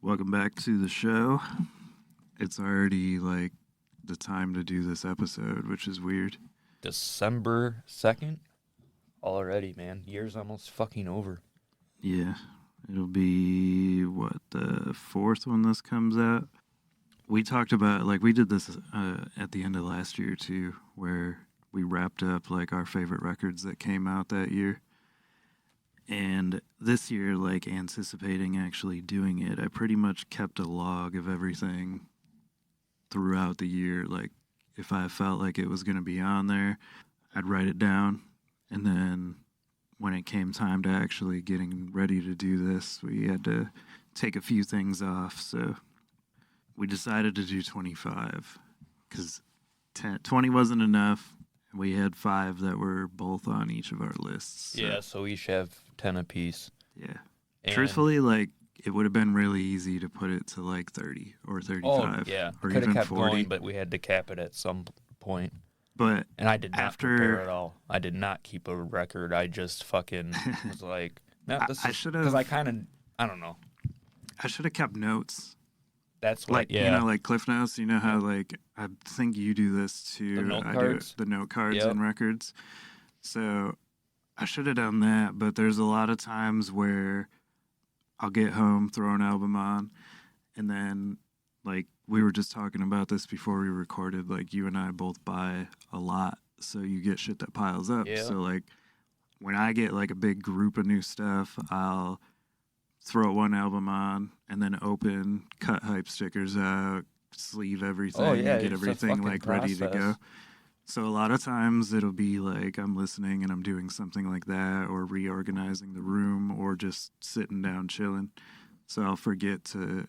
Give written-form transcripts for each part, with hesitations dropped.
Welcome back to the show. It's already like the time to do this episode, which is weird. December 2nd? Already, man. Year's almost fucking over. Yeah. It'll be, the fourth when this comes out? We talked about, we did this at the end of last year, too, where we wrapped up, our favorite records that came out that year. And this year, anticipating actually doing it, I pretty much kept a log of everything throughout the year. If I felt like it was going to be on there, I'd write it down. And then when it came time to actually getting ready to do this, we had to take a few things off. So we decided to do 25 because 20 wasn't enough. We had 5 that were both on each of our lists. So. Yeah, so we each have 10 apiece. Yeah. And truthfully, it would have been really easy to put it to 30 or 35. Oh, yeah. Or could even have kept 40. going, but we had to cap it at some point. But and I did not prepare at all. I did not keep a record. I just fucking was like, no, this I is should have. Because I don't know. I should have kept notes. That's what, yeah. Cliff Notes. You know how, I think you do this too. The note do cards? the note cards Yep. in records. So I should have done that, but there's a lot of times where I'll get home, throw an album on, and then, we were just talking about this before we recorded, you and I both buy a lot, so you get shit that piles up. Yeah. So, when I get, a big group of new stuff, I'll throw one album on and then open, cut hype stickers out, sleeve everything, and get everything ready to go. So a lot of times it'll be I'm listening and I'm doing something like that, or reorganizing the room, or just sitting down chilling. So I'll forget to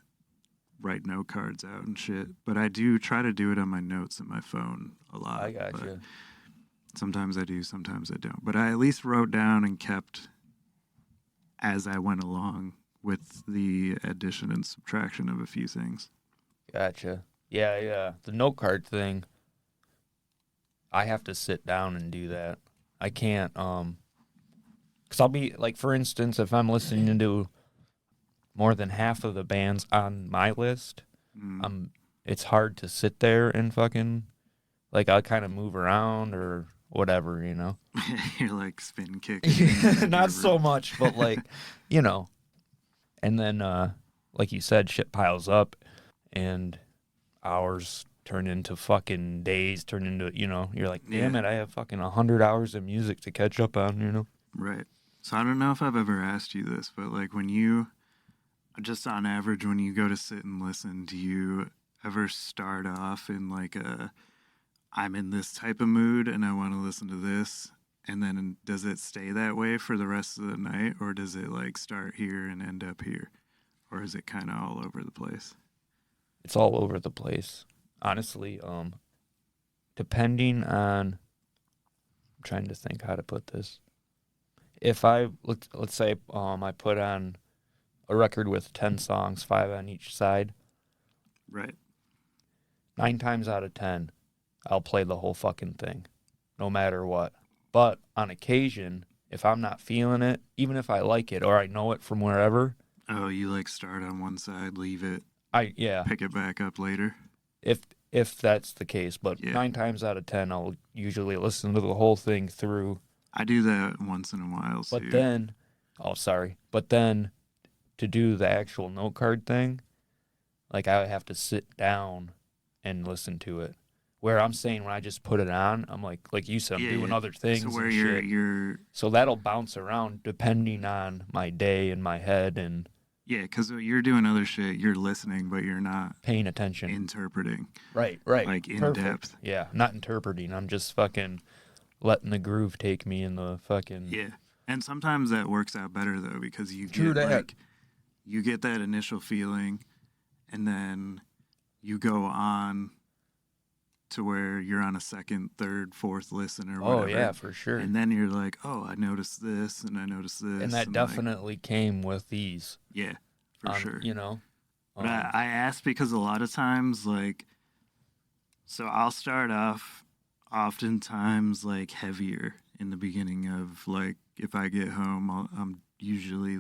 write note cards out and shit. But I do try to do it on my notes in my phone a lot. I got you. Sometimes I do, sometimes I don't. But I at least wrote down and kept as I went along, with the addition and subtraction of a few things. Gotcha. Yeah. The note card thing, I have to sit down and do that. I can't, because I'll be, for instance, if I'm listening to more than half of the bands on my list, it's hard to sit there and fucking, I'll kind of move around or whatever, you know? You're spin kicking. Not so much, but and then, like you said, shit piles up, and hours turn into fucking days, turn into, you're like, damn it, I have fucking 100 hours of music to catch up on, Right. So I don't know if I've ever asked you this, but when you, just on average, when you go to sit and listen, do you ever start off in I'm in this type of mood and I want to listen to this? And then does it stay that way for the rest of the night, or does it start here and end up here? Or is it kind of all over the place? It's all over the place. Honestly, depending on, I'm trying to think how to put this. If let's say I put on a record with 10 songs, 5 on each side. Right. 9 times out of 10, I'll play the whole fucking thing, no matter what. But on occasion, if I'm not feeling it, even if I like it or I know it from wherever. Oh, you start on one side, leave it. Yeah. Pick it back up later. If that's the case, but yeah. 9 times out of 10, I'll usually listen to the whole thing through. I do that once in a while. But then, to do the actual note card thing, I would have to sit down and listen to it. Where I'm saying when I just put it on, I'm like you said, I'm doing other things. So where and you're so that'll bounce around depending on my day and my head and. Yeah, because you're doing other shit. You're listening, but you're not paying attention. Interpreting. Right. In depth. Yeah, not interpreting. I'm just fucking letting the groove take me in the fucking. Yeah, and sometimes that works out better though, because you True get that. You get that initial feeling, and then you go on to where you're on a second, third, fourth listen or whatever. Oh yeah, for sure. And then you're like, oh, I noticed this, and I noticed this, and that definitely came with these. Yeah, for sure. But I asked because a lot of times, so I'll start off oftentimes heavier in the beginning of if I get home, I'm usually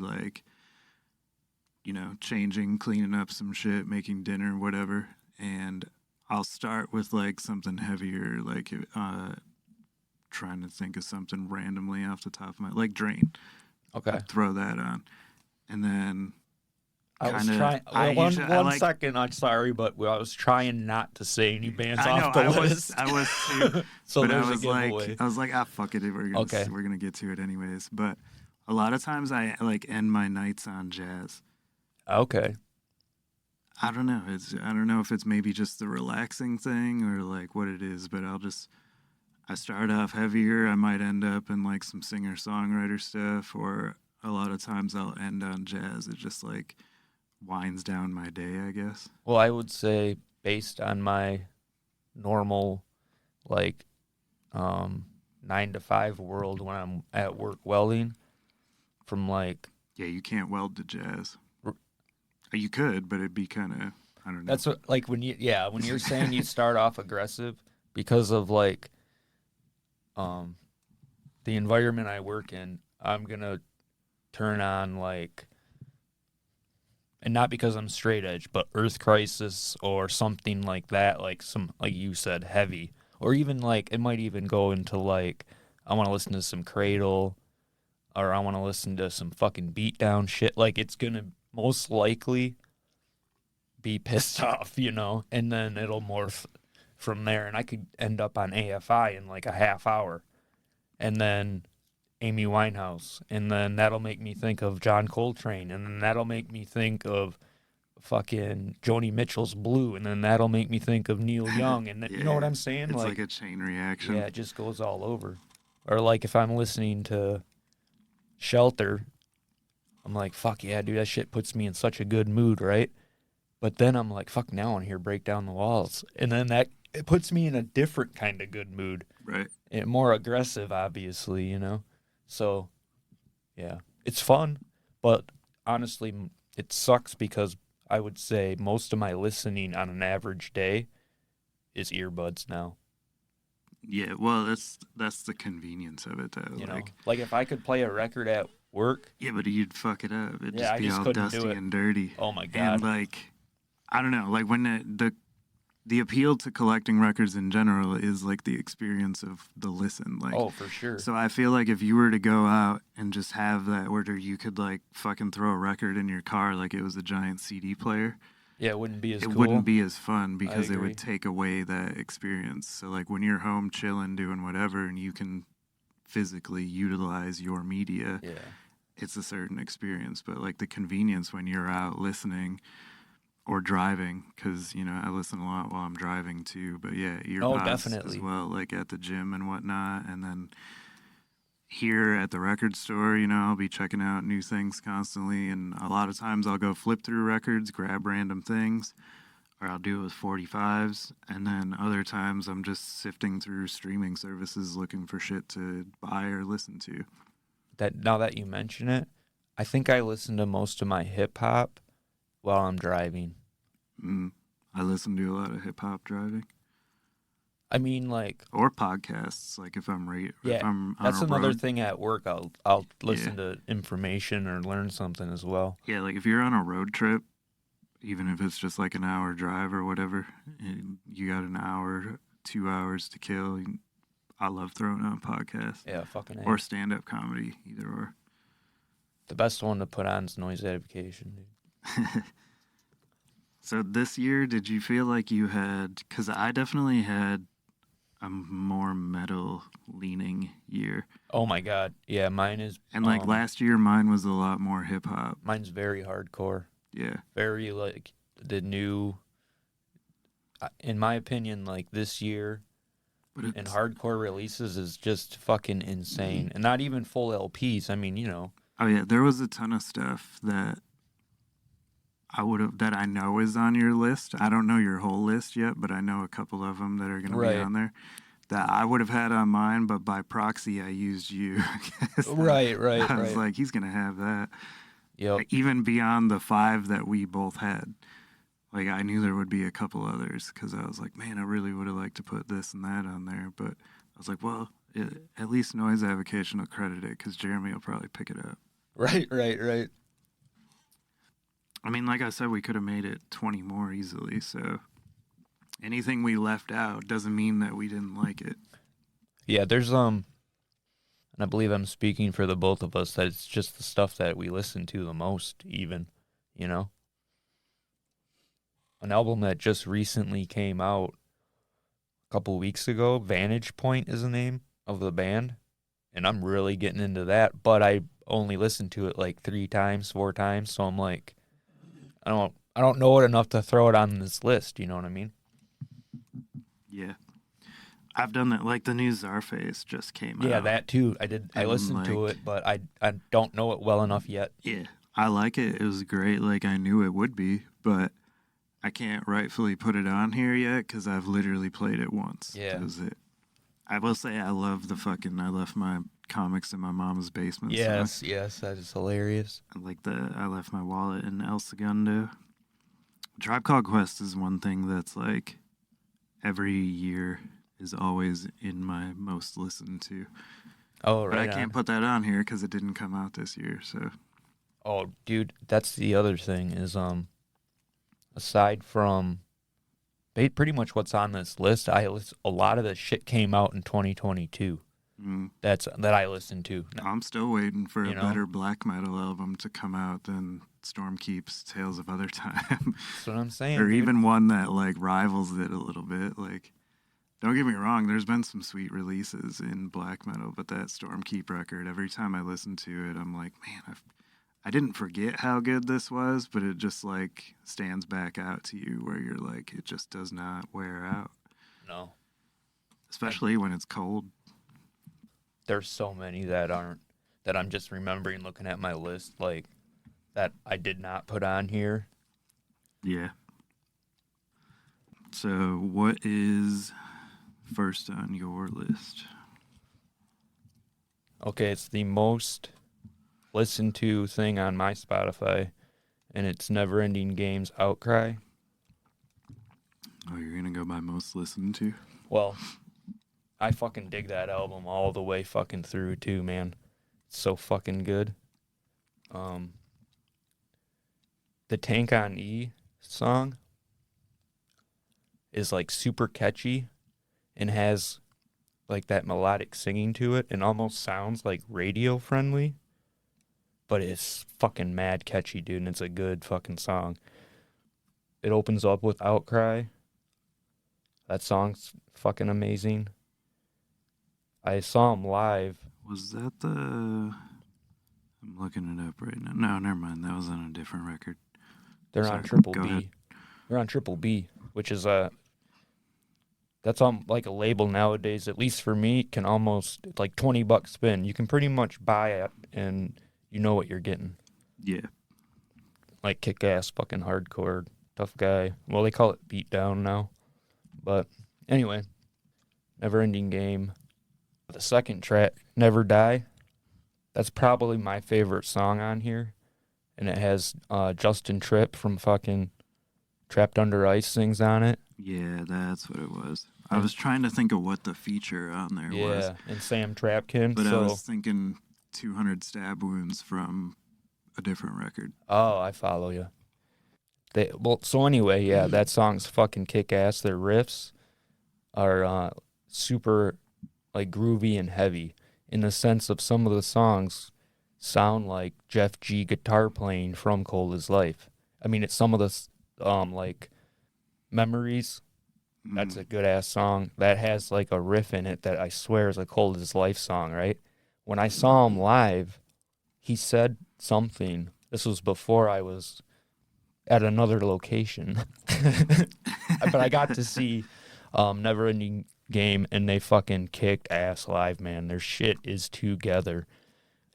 changing, cleaning up some shit, making dinner, whatever. And I'll start with like something heavier, like trying to think of something randomly off the top of my, like Drain. Okay. I'd throw that on, and then I was kinda- trying. I One usually- I like- second, I'm sorry, but I was trying not to say any bands I know off the I list. was too. So but there's I was a giveaway. like, fuck it, Okay. we're gonna get to it anyways. But a lot of times I like end my nights on jazz. Okay. I don't know. I don't know if it's maybe just the relaxing thing or like what it is, but I start off heavier. I might end up in like some singer songwriter stuff, or a lot of times I'll end on jazz. It just like winds down my day, I guess. Well, I would say based on my normal, like, 9 to 5 world when I'm at work welding, from like Yeah, you can't weld to jazz. You could, but it'd be kind of, I don't know. that's what like when you're saying you start off aggressive because of like the environment I work in, I'm gonna turn on like, and not because I'm straight edge, but Earth Crisis or something like that, like some, like you said, heavy, or even like it might even go into like I want to listen to some Cradle, or I want to listen to some fucking beatdown shit. Like it's gonna most likely be pissed off, and then it'll morph from there, and I could end up on AFI in like a half hour, and then Amy Winehouse, and then that'll make me think of John Coltrane, and then that'll make me think of fucking Joni Mitchell's Blue, and then that'll make me think of Neil Young, and you know what I'm saying? It's like a chain reaction. Yeah, it just goes all over. Or like if I'm listening to Shelter, I'm like, fuck yeah, dude, that shit puts me in such a good mood, right? But then I'm like, fuck, now I want to hear Break Down the Walls. And then it puts me in a different kind of good mood. Right. And more aggressive, obviously, So, yeah, it's fun. But honestly, it sucks because I would say most of my listening on an average day is earbuds now. Yeah, well, that's the convenience of it, though. Like if I could play a record at work. Yeah, but you'd fuck it up. It'd Yeah, just be all dusty and dirty. Oh my God. And like, I don't know, like when the appeal to collecting records in general is like the experience of the listen. Like, oh, for sure. So I feel like if you were to go out and just have that where you could like fucking throw a record in your car like it was a giant CD player. Yeah, it wouldn't be as cool. It wouldn't be as fun because it agree. would take away that experience. So like when you're home chilling, doing whatever, and you can physically utilize your media, Yeah. it's a certain experience. But like the convenience when you're out listening or driving, because I listen a lot while I'm driving too. But yeah, earpods definitely. as well, like at the gym and whatnot, and then here at the record store, I'll be checking out new things constantly, and a lot of times I'll go flip through records, grab random things, or I'll do it with 45s, and then other times I'm just sifting through streaming services looking for shit to buy or listen to. Now that you mention it, I think I listen to most of my hip hop while I'm driving. I listen to a lot of hip hop driving. I mean, like, or podcasts. Like if I'm if I'm on that's a another road. thing at work. I'll listen to information or learn something as well. Yeah, like if you're on a road trip, even if it's just like an hour drive or whatever, and you got an hour, 2 hours to kill. I love throwing on podcasts. Yeah, fucking A. Or stand-up comedy, either or. The best one to put on is Noise Avocation, dude. So this year, did you feel like you had? Because I definitely had a more metal-leaning year. Oh my God, yeah, mine is. And like last year, mine was a lot more hip-hop. Mine's very hardcore. Yeah. Very like the new. In my opinion, like this year. And hardcore releases is just fucking insane. And not even full LPs. I mean, Oh, yeah. There was a ton of stuff that that I know is on your list. I don't know your whole list yet, but I know a couple of them that are going to be on there that I would have had on mine, but by proxy, I used you. Right. I was like, he's going to have that. Yep. Even beyond the 5 that we both had. Like, I knew there would be a couple others because I was like, man, I really would have liked to put this and that on there. But I was like, well, at least Noise Avocation will credit it because Jeremy will probably pick it up. Right. I mean, like I said, we could have made it 20 more easily. So anything we left out doesn't mean that we didn't like it. Yeah, there's and I believe I'm speaking for the both of us that it's just the stuff that we listen to the most, even, you know? An album that just recently came out a couple weeks ago, Vantage Point is the name of the band, and I'm really getting into that, but I only listened to it like 3 times, 4 times, so I'm like, I don't know it enough to throw it on this list, you know what I mean? Yeah. I've done that. Like the new Czarface just came Yeah, out. that too. I And listened to like, it, but I don't know it well enough yet. yeah, I like it. It was great. Like I knew it would be, but I can't rightfully put it on here yet because I've literally played it once. Yeah. That was it. I will say I love the fucking I left my comics in my mom's basement song. Yes, that is hilarious. I like the I left my wallet in El Segundo. Tribe Called Quest is one thing that's like every year is always in my most listened to. Oh, But I right can't on. put that on here because it didn't come out this year. So Oh, dude, that's the other thing is aside from pretty much what's on this list, a lot of the shit came out in 2022. That I listened to. I'm still waiting for a You know? better black metal album to come out than Stormkeep's Tales of Other Time. That's what I'm saying, Or dude. even one that like rivals it a little bit. Like, don't get me wrong, there's been some sweet releases in black metal, but that Stormkeep record, every time I listen to it, I'm like, man, I didn't forget how good this was, but it just like stands back out to you where you're like, it just does not wear out, No. especially when it's cold. There's so many that I'm just remembering looking at my list like that I did not put on here. Yeah. So, what is first on your list? Okay, it's the most listened to thing on my Spotify, and it's Never Ending Game's Outcry. Oh, you're gonna go by most listened to? Well, I fucking dig that album all the way fucking through too, man. It's so fucking good. The Tank on E song is like super catchy and has like that melodic singing to it and almost sounds like radio friendly, but it's fucking mad catchy, dude, and it's a good fucking song. It opens up with Outcry. That song's fucking amazing. I saw him live. Was that the? I'm looking it up right now. No, never mind. That was on a different record. They're Sorry, on Triple go B. ahead. They're on Triple B, which is that's on like a label nowadays. At least for me, can almost like $20 spin. You can pretty much buy it and you know what you're getting. Yeah. Like kick ass, fucking hardcore, tough guy. Well, they call it beatdown now, but anyway, Never Ending Game. The second track, Never Die. That's probably my favorite song on here, and it has Justin Tripp from fucking Trapped Under Ice sings on it. Yeah, that's what it was. I was trying to think of what the feature on there was. Yeah, and Sam Trapkin. But so, I was thinking 200 Stab Wounds from a different record. oh, I follow you. So anyway, yeah, that song's fucking kick ass. Their riffs are super like groovy and heavy in the sense of some of the songs sound like Jeff G guitar playing from Cold as Life. I mean, it's some of the like Memories. That's a good ass song that has like a riff in it that I swear is a Cold as Life song, right? When I saw him live, he said something. This was before I was at another location. But I got to see Never Ending Game, and they fucking kicked ass live, man. Their shit is together.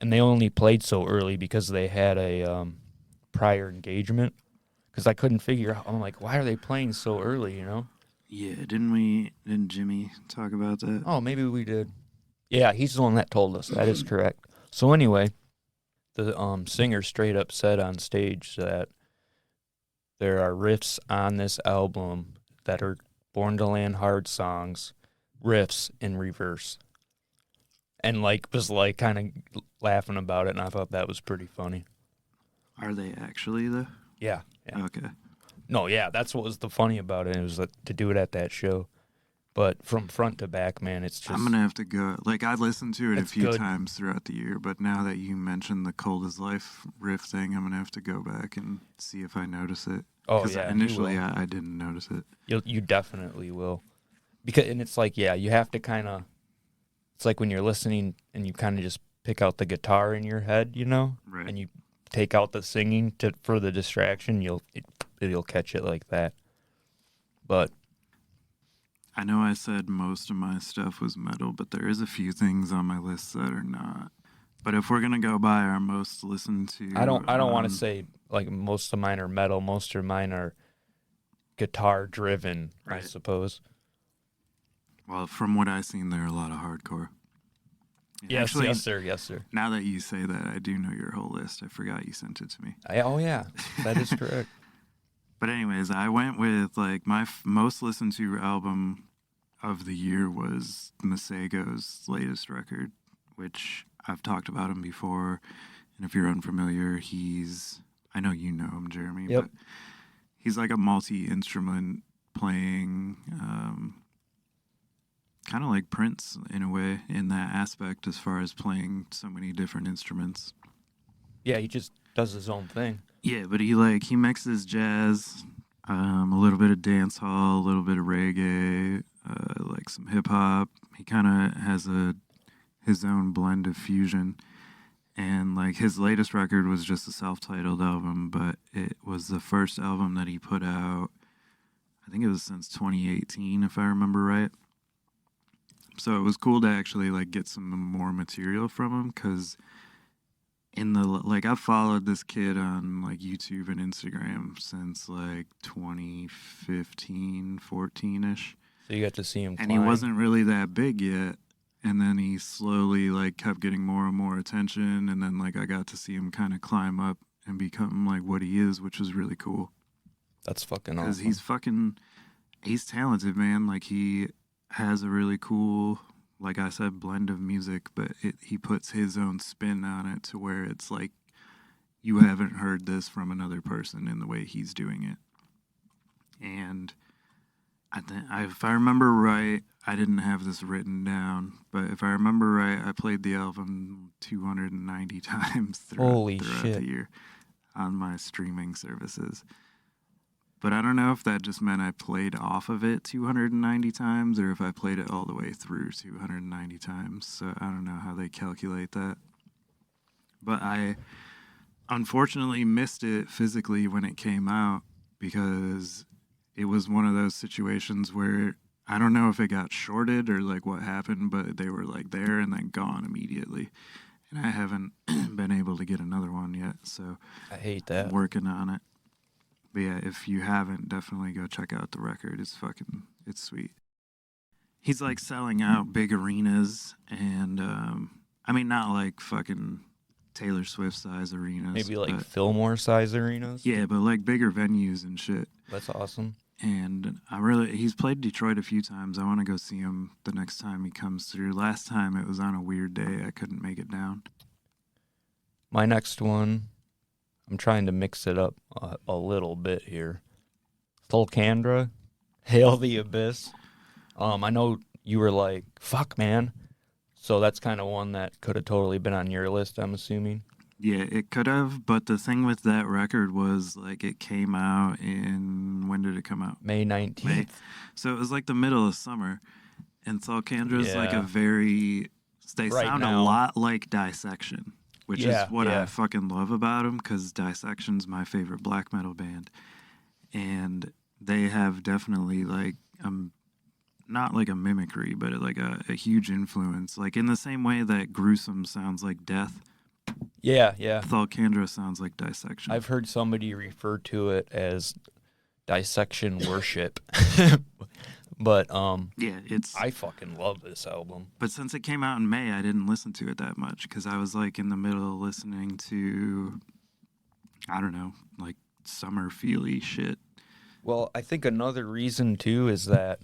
And they only played so early because they had a prior engagement. Because I couldn't figure out, I'm like, why are they playing so early, you know? Yeah, didn't Jimmy talk about that? Oh, maybe we did. Yeah, he's the one that told us. That is correct. So anyway, the singer straight up said on stage that there are riffs on this album that are Born to Land Hard songs, riffs in reverse. And like was like kind of laughing about it, and I thought that was pretty funny. Are they actually though? Yeah. Yeah. Okay. No, yeah, that's what was the funny about it. It was to do it at that show. But from front to back, man, it's just... I'm going to have to go. Like, I listened to it a It's few good. times throughout the year, but now that you mentioned the Cold as Life riff thing, I'm going to have to go back and see if I notice it. Oh, 'Cause yeah, you initially, will. I didn't notice it. You definitely will. And it's like, yeah, you have to kind of... It's like when you're listening and you kind of just pick out the guitar in your head, you know? Right. And you take out the singing for the distraction, you'll catch it like that. But... I know I said most of my stuff was metal, but there is a few things on my list that are not. But if we're gonna go by our most listened to, I don't want to say like most of mine are metal. Most of mine are guitar driven, Right. I suppose. Well, from what I've seen, there are a lot of hardcore. And Yes, actually, yes, sir, yes, sir. now that you say that, I do know your whole list. I forgot you sent it to me. Oh yeah, that is correct. But anyways, I went with like my most listened to album of the year was Masego's latest record, which I've talked about him before. And if you're unfamiliar, I know you know him, Jeremy, Yep. but he's like a multi-instrument playing, kind of like Prince in a way in that aspect as far as playing so many different instruments. Yeah, he just does his own thing. Yeah, but he mixes jazz, a little bit of dance hall, a little bit of reggae, like some hip hop. He kind of has his own blend of fusion. And like his latest record was just a self-titled album, but it was the first album that he put out. I think it was since 2018, if I remember right. So it was cool to actually like get some more material from him, because I've followed this kid on like YouTube and Instagram since like 2015, 14-ish. So you got to see him And climb. he wasn't really that big yet. And then he slowly like kept getting more and more attention. And then like I got to see him kind of climb up and become like what he is, which was really cool. That's fucking Because awesome. he's talented, man. Like he has a really cool, like I said, blend of music, but he puts his own spin on it to where it's like you haven't heard this from another person in the way he's doing it. And if I remember right, I didn't have this written down, but if I remember right, I played the album 290 times throughout the year on my streaming services. But I don't know if that just meant I played off of it 290 times or if I played it all the way through 290 times. So I don't know how they calculate that. But I unfortunately missed it physically when it came out, because it was one of those situations where I don't know if it got shorted or like what happened, but they were like there and then gone immediately. And I haven't been able to get another one yet. So I hate that. I'm working on it. But yeah, if you haven't, definitely go check out the record. It's sweet. He's like selling out big arenas, and I mean, not like fucking Taylor Swift size arenas. Maybe like Fillmore size arenas. Yeah, but like bigger venues and shit. That's awesome. And he's played Detroit a few times. I want to go see him the next time he comes through. Last time it was on a weird day. I couldn't make it down. My next one, I'm trying to mix it up a little bit here. Thulkandra, Hail the Abyss. I know you were like, fuck, man. So that's kind of one that could have totally been on your list, I'm assuming. Yeah, it could have, but the thing with that record was like it came out when did it come out? May 19th. May. So it was like the middle of summer, and Thulkandra's like they right sound now. A lot like Dissection, which is what I fucking love about them, because Dissection's my favorite black metal band, and they have definitely like not like a mimicry, but like a huge influence, like in the same way that Gruesome sounds like Death. Yeah. Thulkandra sounds like Dissection. I've heard somebody refer to it as Dissection worship. But I fucking love this album. But since it came out in May, I didn't listen to it that much, because I was like in the middle of listening to, I don't know, like summer feely shit. Well, I think another reason too is that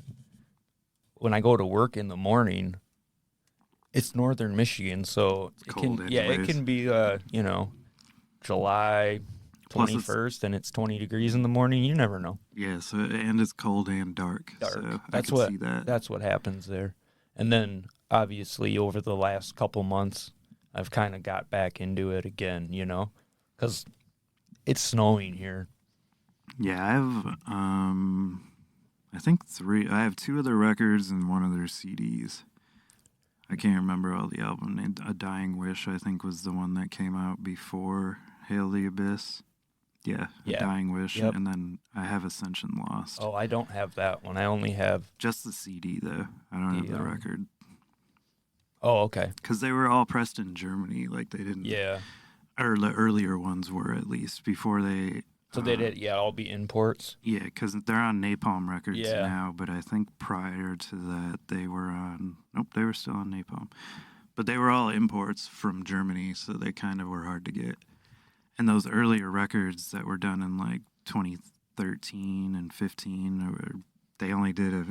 when I go to work in the morning, it's northern Michigan, so it can be July, Plus 21st and it's 20 degrees in the morning. You never know. Yeah, so and it's cold and dark. So I could see that. That's what happens there. And then obviously over the last couple months, I've kind of got back into it again, you know, because it's snowing here. Yeah, I have I think I have 2 of their records and 1 of their CDs. I can't remember all the album names. A Dying Wish, I think, was the one that came out before Hail the Abyss. Yeah, A Dying Wish, Yep. And then I have Ascension Lost. Oh, I don't have that one. I only have... Just the CD, though. I don't have the record. Oh, okay. Because they were all pressed in Germany, like they didn't... Yeah. Or the earlier ones were, at least, before they... So they did, all be imports? Yeah, because they're on Napalm Records now, but I think prior to that they were on... Nope, they were still on Napalm. But they were all imports from Germany, so they kind of were hard to get. And those earlier records that were done in like 2013 and 15, they only did a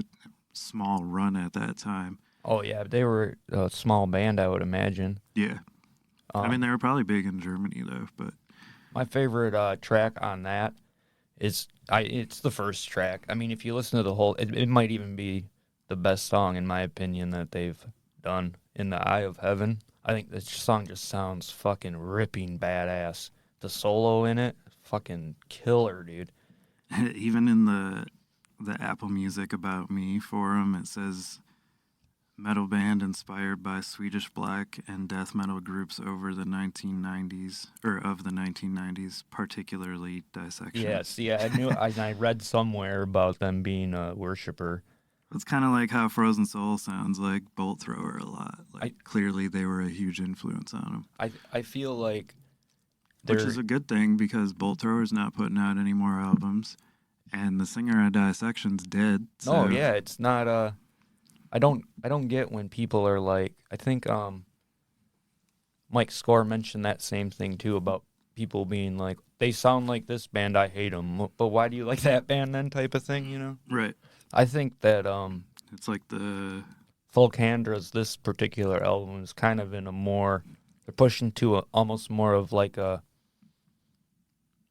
small run at that time. Oh, yeah, they were a small band, I would imagine. Yeah. I mean, they were probably big in Germany, though, but... My favorite track on that is it's the first track. I mean, if you listen to the whole, it might even be the best song in my opinion that they've done. In the Eye of Heaven. I think this song just sounds fucking ripping badass. The solo in it, fucking killer, dude. Even in the Apple Music About Me forum, it says metal band inspired by Swedish black and death metal groups over the 1990s, or of the 1990s, particularly Dissection. Yeah, see, I knew, I read somewhere about them being a worshiper. It's kind of like how Frozen Soul sounds like Bolt Thrower a lot. Like, clearly they were a huge influence on him. I feel like... Which is a good thing, because Bolt Thrower's not putting out any more albums, and the singer of Dissection's dead. So. Oh, yeah, it's not... I don't get when people are like... I think Mike Score mentioned that same thing, too, about people being like, they sound like this band, I hate them, but why do you like that band then, type of thing, you know? Right. I think that it's like the Volcandra's this particular album is kind of in a more, they're pushing to almost more of like a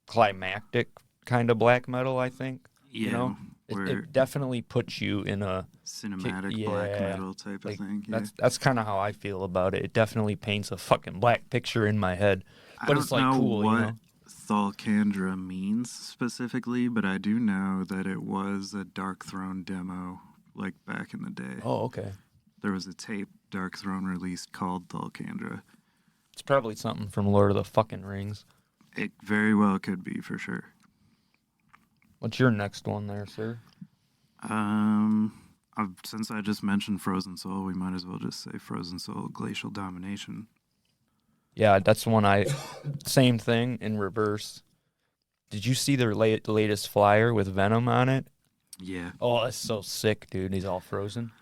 climactic kind of black metal, I think. Yeah, you know? It definitely puts you in a cinematic black metal type of thing. Yeah. That's kind of how I feel about it. It definitely paints a fucking black picture in my head, but it's like cool, what you know. Thalcandra means specifically, but I do know that it was a Dark Throne demo, like back in the day. Oh, okay. There was a tape Dark Throne released called Thalcandra. It's probably something from Lord of the fucking Rings. It very well could be, for sure. What's your next one there, sir? Since I just mentioned Frozen Soul, we might as well just say Frozen Soul Glacial Domination. Yeah, that's the one same thing in reverse. Did you see their latest flyer with Venom on it? Yeah. Oh, that's so sick, dude. He's all frozen.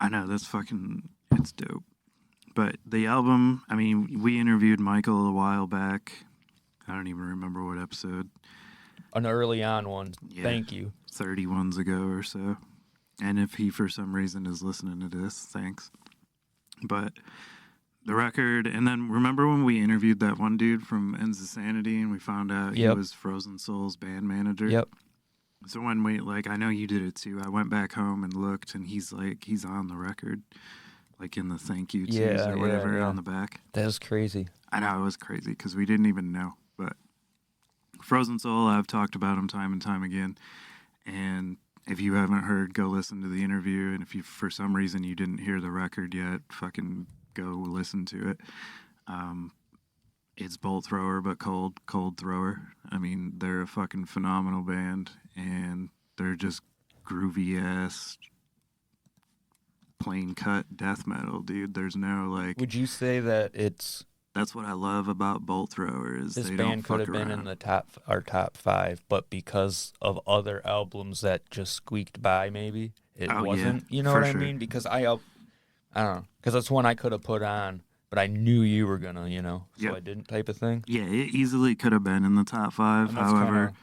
I know, it's dope. But the album, I mean, we interviewed Michael a while back. I don't even remember what episode. An early on one. Yeah, Thank you. 30 ones ago or so. And if he, for some reason, is listening to this, thanks. But... the record, and then remember when we interviewed that one dude from Ends of Sanity and we found out he was Frozen Soul's band manager? Yep. So when I know you did it too, I went back home and looked, and he's on the record, like in the thank you twos or whatever on the back. That was crazy. I know, it was crazy because we didn't even know. But Frozen Soul, I've talked about him time and time again, and if you haven't heard, go listen to the interview, and if you, for some reason, you didn't hear the record yet, fucking go listen to it. It's Bolt Thrower, but cold thrower. I mean, they're a fucking phenomenal band, and they're just groovy ass, plain cut death metal, dude. There's no like. Would you say that it's? That's what I love about Bolt Thrower is this they band don't could fuck have been around. in our top 5, but because of other albums that just squeaked by, maybe it wasn't. You know what I mean? Because I don't know, because that's one I could have put on, but I knew you were gonna, so I didn't, type of thing. Yeah, it easily could have been in the top 5. However,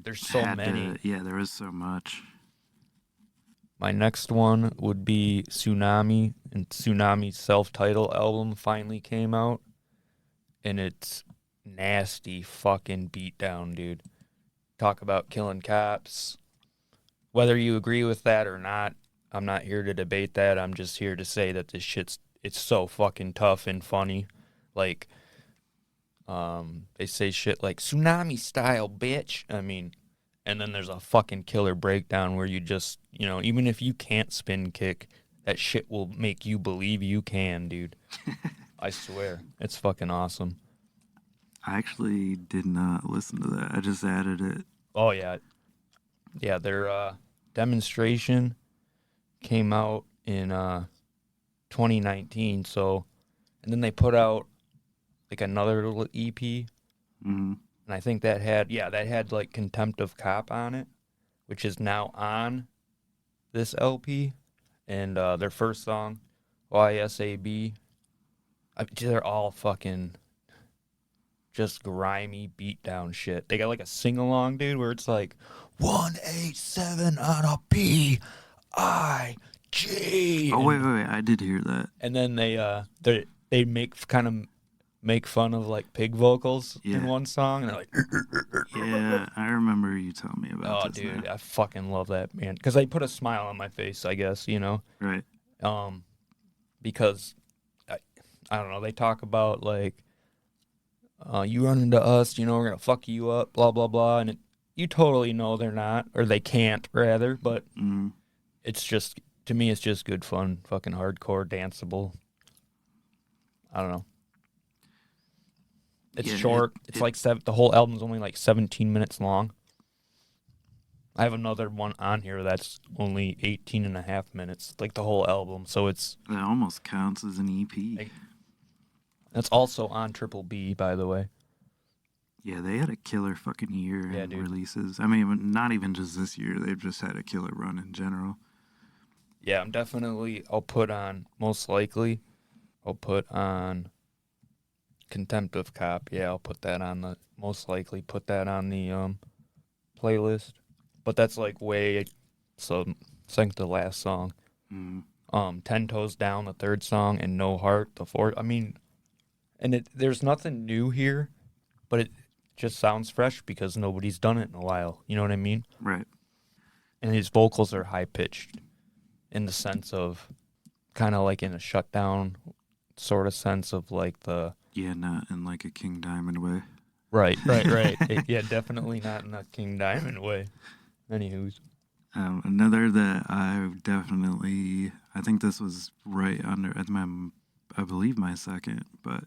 there's so many. There is so much. My next one would be Tsunami, and Tsunami's self-titled album finally came out, and it's nasty fucking beatdown, dude. Talk about killing cops. Whether you agree with that or not, I'm not here to debate that. I'm just here to say that it's so fucking tough and funny. Like, they say shit like tsunami style, bitch. I mean, and then there's a fucking killer breakdown where you just, even if you can't spin kick, that shit will make you believe you can, dude. I swear. It's fucking awesome. I actually did not listen to that. I just added it. Oh, yeah. Yeah, their demonstration came out in 2019, so, and then they put out like another little EP, Mm-hmm. and I think that had like Contempt of Cop on it, which is now on this LP, and their first song, YSAB, they're all fucking just grimy beatdown shit. They got like a sing-along, dude, where it's like 187 on a P-I-G. Oh, wait. I did hear that. And then they make fun of like pig vocals in one song, and they're like, yeah, I remember you telling me about oh, this. dude, now. I fucking love that, man, because they put a smile on my face, I guess, Right. Because I don't know, they talk about like, you run into us, we're gonna fuck you up, blah blah blah, and you totally know they're not, or they can't, rather, but it's just, to me, it's just good fun, fucking hardcore, danceable. I don't know. It's short. It's like the whole album's only like 17 minutes long. I have another one on here that's only 18 and a half minutes, like the whole album. So it almost counts as an EP. That's also on Triple B, by the way. Yeah, they had a killer fucking year in releases. I mean, not even just this year. They've just had a killer run in general. Yeah, I'll put on Contempt of Cop. Yeah, I'll put that on the playlist. But that's like second to last song. 10 Toes Down, the third song, and No Heart, the fourth. I mean, and there's nothing new here, but it just sounds fresh because nobody's done it in a while. You know what I mean? Right. And his vocals are high pitched in the sense of kind of like in a shutdown sort of sense of like the... Yeah, not in like a King Diamond way. Right. Yeah, definitely not in a King Diamond way. Anywho's. Another that I think this was right under, I believe my second, but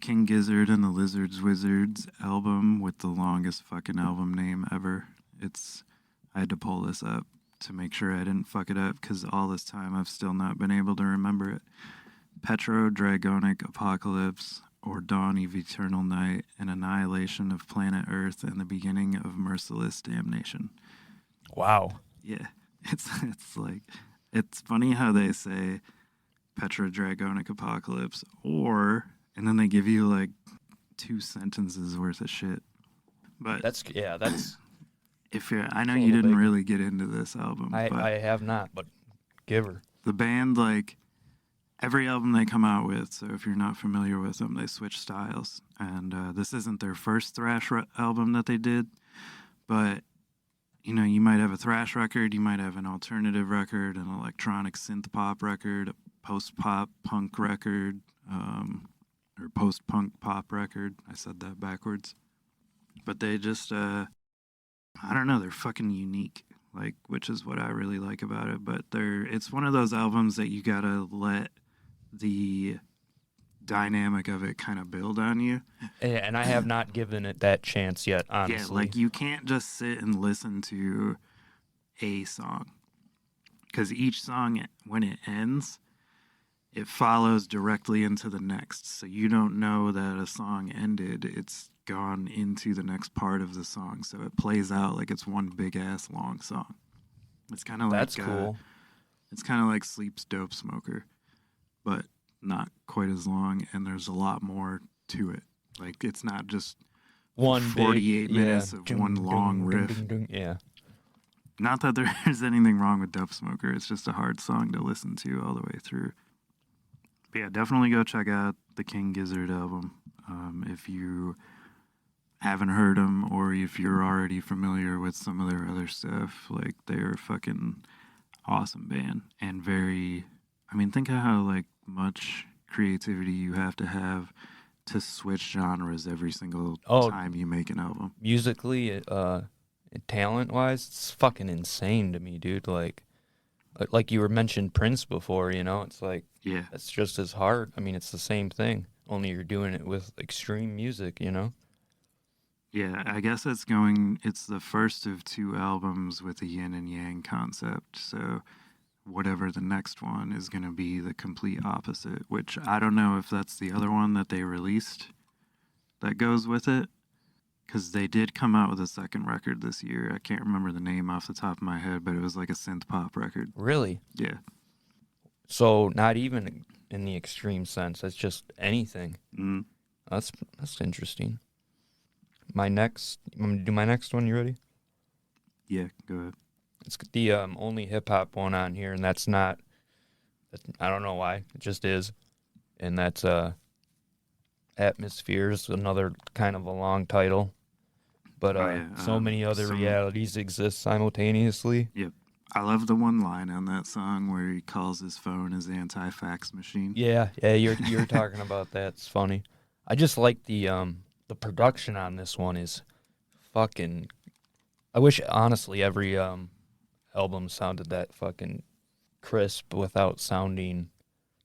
King Gizzard and the Lizards Wizards album with the longest fucking album name ever. I had to pull this up to make sure I didn't fuck it up, because all this time I've still not been able to remember it. Petro-Dragonic Apocalypse, or Dawn of Eternal Night, an annihilation of planet Earth, and the beginning of merciless damnation. Wow. Yeah, it's like, it's funny how they say Petro-Dragonic Apocalypse, and then they give you like 2 sentences worth of shit. But that's I know you didn't really get into this album. I have not, but give her. The band, like, every album they come out with, so if you're not familiar with them, they switch styles. And this isn't their first thrash album that they did, but, you might have a thrash record, you might have an alternative record, an electronic synth pop record, a post-pop punk record, or post-punk pop record. I said that backwards. But they just, I don't know, they're fucking unique, like, which is what I really like about it. But it's one of those albums that you gotta let the dynamic of it kind of build on you. And I have not given it that chance yet, honestly. Yeah, like, you can't just sit and listen to a song, because each song, when it ends, it follows directly into the next. So you don't know that a song ended. It's gone into the next part of the song. So it plays out like it's one big-ass long song. It's kind of like... That's cool. It's kind of like Sleep's Dope Smoker, but not quite as long, and there's a lot more to it. Like, it's not just 48 minutes of one long riff. Yeah. Not that there's anything wrong with Dope Smoker. It's just a hard song to listen to all the way through. But yeah, definitely go check out the King Gizzard album. If you haven't heard them or if you're already familiar with some of their other stuff, like they're a fucking awesome band and very. I mean, think of how like much creativity you have to switch genres every single Oh, time you make an album. musically, talent wise, it's fucking insane to me, dude. Like you were mentioned Prince before, you know, it's like Yeah. that's just as hard. I mean, it's the same thing, only you're doing it with extreme music, you know? Yeah, I guess it's the first of two albums with a yin and yang concept. So whatever the next one is going to be the complete opposite, which I don't know if that's the other one that they released that goes with it. Because they did come out with a second record this year. I can't remember the name off the top of my head, but it was like a synth pop record. Really? Yeah. So not even in the extreme sense. It's just anything. Mm. That's interesting. I'm gonna do my next one. You ready? Yeah, go ahead. It's the only hip hop one on here, and that's not. I don't know why. It just is, and that's Atmospheres, another kind of a long title, but so many other realities exist simultaneously. Yep. I love the one line on that song where he calls his phone his anti-fax machine. Yeah, you're talking about that. It's funny. I just like the production on this one is fucking. I wish honestly every album sounded that fucking crisp without sounding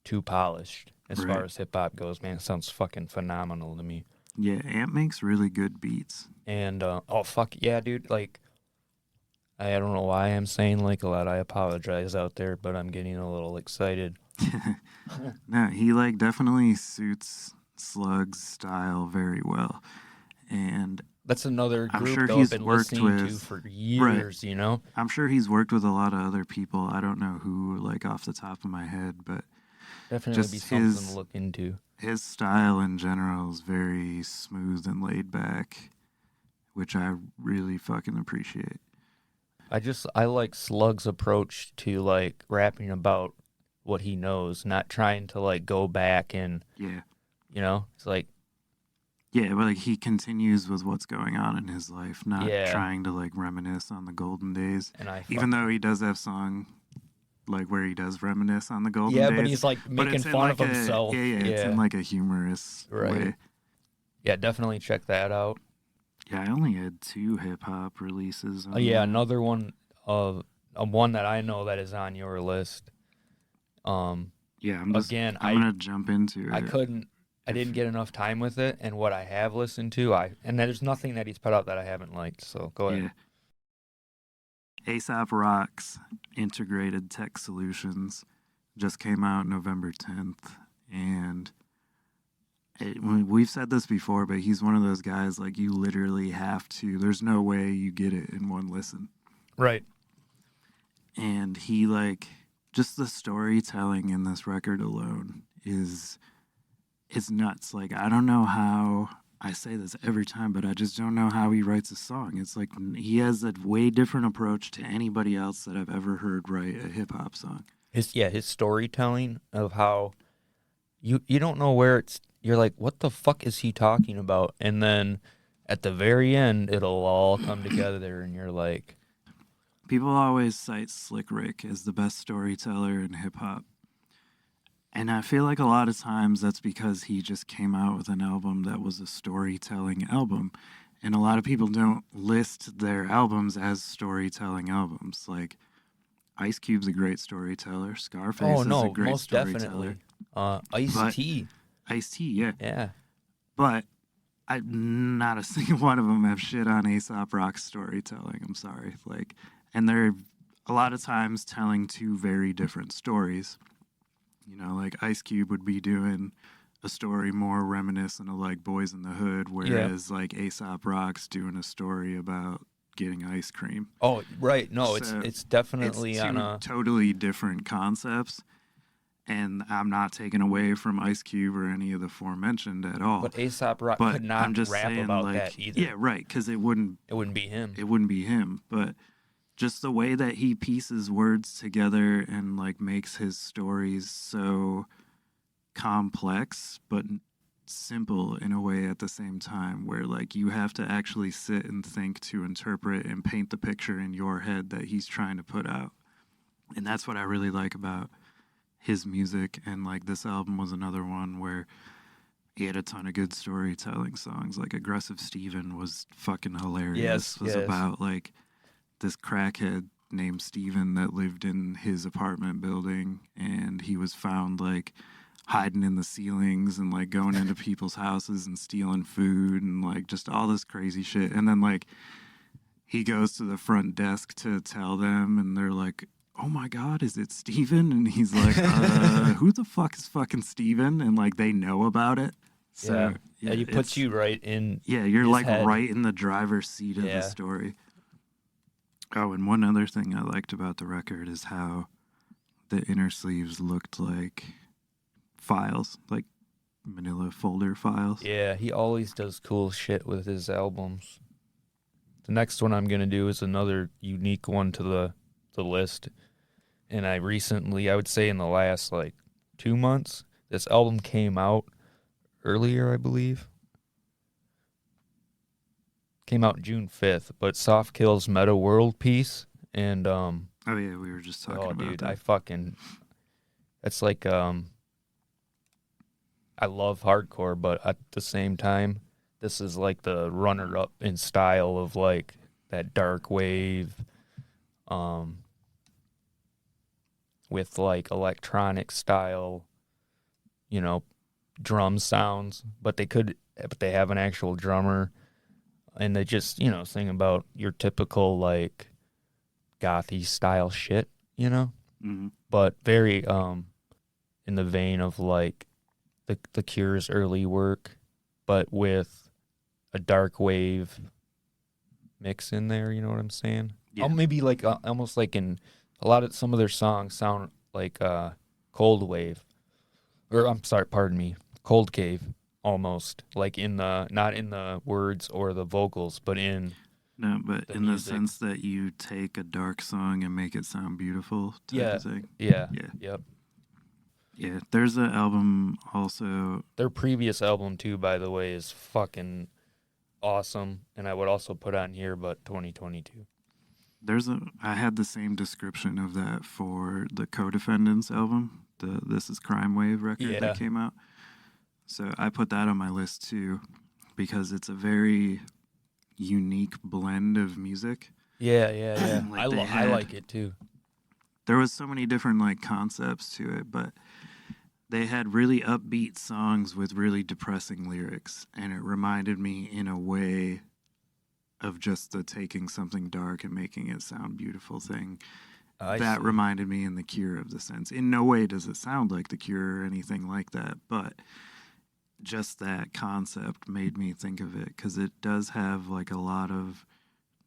too polished. As far as hip hop goes, man, it sounds fucking phenomenal to me. Yeah, Ant makes really good beats. And oh fuck yeah, dude! Like, I don't know why I'm saying like a lot. I apologize out there, but I'm getting a little excited. No, he like definitely suits Slug's style very well, and that's another group I'm sure though, he's I've been worked listening with to for years. Right. You know, I'm sure he's worked with a lot of other people. I don't know who, like off the top of my head, but definitely be something to look into. His style in general is very smooth and laid back, which I really fucking appreciate. I like Slug's approach to like rapping about what he knows, not trying to like go back and you know, it's like but like he continues with what's going on in his life, not trying to like reminisce on the golden days. And even though he does have song like where he does reminisce on the golden days. Yeah, but he's like making fun of himself. It's in like a humorous way. Yeah, definitely check that out. Yeah, I only had 2 hip hop releases. Another one one that I know that is on your list. I'm gonna jump into it. I didn't get enough time with it, and what I have listened to, and there's nothing that he's put out that I haven't liked. So go ahead. Aesop Rock's Integrated Tech Solutions just came out November 10th, and we've said this before, but he's one of those guys like you literally have to. There's no way you get it in one listen. Right. And he like just the storytelling in this record alone is nuts. Like I don't know how. I say this every time, but I just don't know how he writes a song. It's like he has a way different approach to anybody else that I've ever heard write a hip hop song. His storytelling of how you don't know where you're like, what the fuck is he talking about? And then at the very end, it'll all come together, and you're like, people always cite Slick Rick as the best storyteller in hip hop. And I feel like a lot of times that's because he just came out with an album that was a storytelling album. And a lot of people don't list their albums as storytelling albums. Like, Ice Cube's a great storyteller. Scarface is a great most storyteller. Definitely. Ice-T. Ice-T, yeah. Yeah. But not a single one of them have shit on Aesop Rock's storytelling. I'm sorry. Like, and they're a lot of times telling 2 very different stories. You know, like Ice Cube would be doing a story more reminiscent of like Boys in the Hood, whereas like Aesop Rock's doing a story about getting ice cream. Oh, right. No, so it's definitely on a totally different concepts. And I'm not taking away from Ice Cube or any of the aforementioned at all. But Aesop Rock could not rap about like, that either. Yeah, right, because it wouldn't be him. It wouldn't be him, but just the way that he pieces words together and like makes his stories so complex, but simple in a way at the same time, where like you have to actually sit and think to interpret and paint the picture in your head that he's trying to put out. And that's what I really like about his music. And like this album was another one where he had a ton of good storytelling songs. Like Aggressive Steven was fucking hilarious. Yes, Was yes. about like this crackhead named Steven that lived in his apartment building, and he was found like hiding in the ceilings and like going into people's houses and stealing food and like just all this crazy shit. And then like he goes to the front desk to tell them, and they're like, "Oh my God, is it Steven?" And he's like, "Who the fuck is fucking Steven?" And like they know about it. So Yeah, he puts you right in. yeah, you're his like head. right in the driver's seat of the Yeah. story. Oh, and one other thing I liked about the record is how the inner sleeves looked like files, like manila folder files. Yeah, he always does cool shit with his albums. The next one I'm gonna do is another unique one to the list. And I recently, I would say in the last like 2 months, this album came out earlier, I believe. Came out June 5th, but Soft Kill's Meta World Piece. And Oh yeah, we were just talking about dude, that. it's like I love hardcore, but at the same time, this is like the runner up in style of like that dark wave, um, with like electronic style, you know, drum sounds. But they have an actual drummer, and they just sing about your typical like gothy style shit, Mm-hmm. but very in the vein of like the Cure's early work, but with a dark wave mix in there. You know what I'm saying? Yeah. Oh, maybe like almost like in some of their songs sound like Cold Wave, or I'm sorry, pardon me, Cold Cave, almost like in the not in the words or the vocals, but in No, but the in the music. sense that you take a dark song and make it sound beautiful type of thing. Yeah. Yeah. Yep. Yeah. There's an album also. Their previous album too, by the way, is fucking awesome, and I would also put on here, but 2022. I had the same description of that for the Co-Defendants album, the This Is Crime Wave record that came out. So I put that on my list too, because it's a very unique blend of music. Yeah. Like I like it too. There was so many different like concepts to it, but they had really upbeat songs with really depressing lyrics, and it reminded me in a way of just the taking something dark and making it sound beautiful thing. That reminded me in The Cure of the sense. In no way does it sound like The Cure or anything like that, but just that concept made me think of it, because it does have like a lot of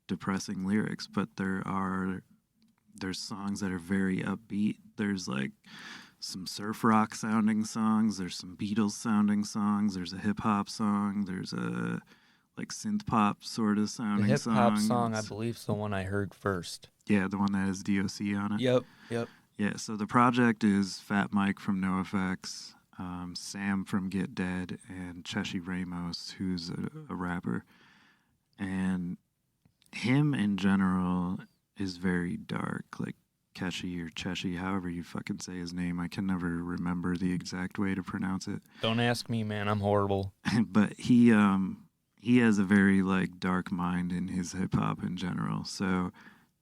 depressing lyrics, but there's songs that are very upbeat. There's like some surf rock sounding songs, there's some Beatles sounding songs, there's a hip hop song, there's a like synth pop sort of sounding The hip hop songs. song, I believe, is the one I heard first. Yeah, the one that has DOC on it. Yep. Yeah, so the project is Fat Mike from NoFX, Sam from Get Dead, and Cheshi Ramos, who's a rapper. And him in general is very dark, like Keshi or Cheshi, however you fucking say his name. I can never remember the exact way to pronounce it. Don't ask me, man. I'm horrible. But he has a very like dark mind in his hip hop in general. So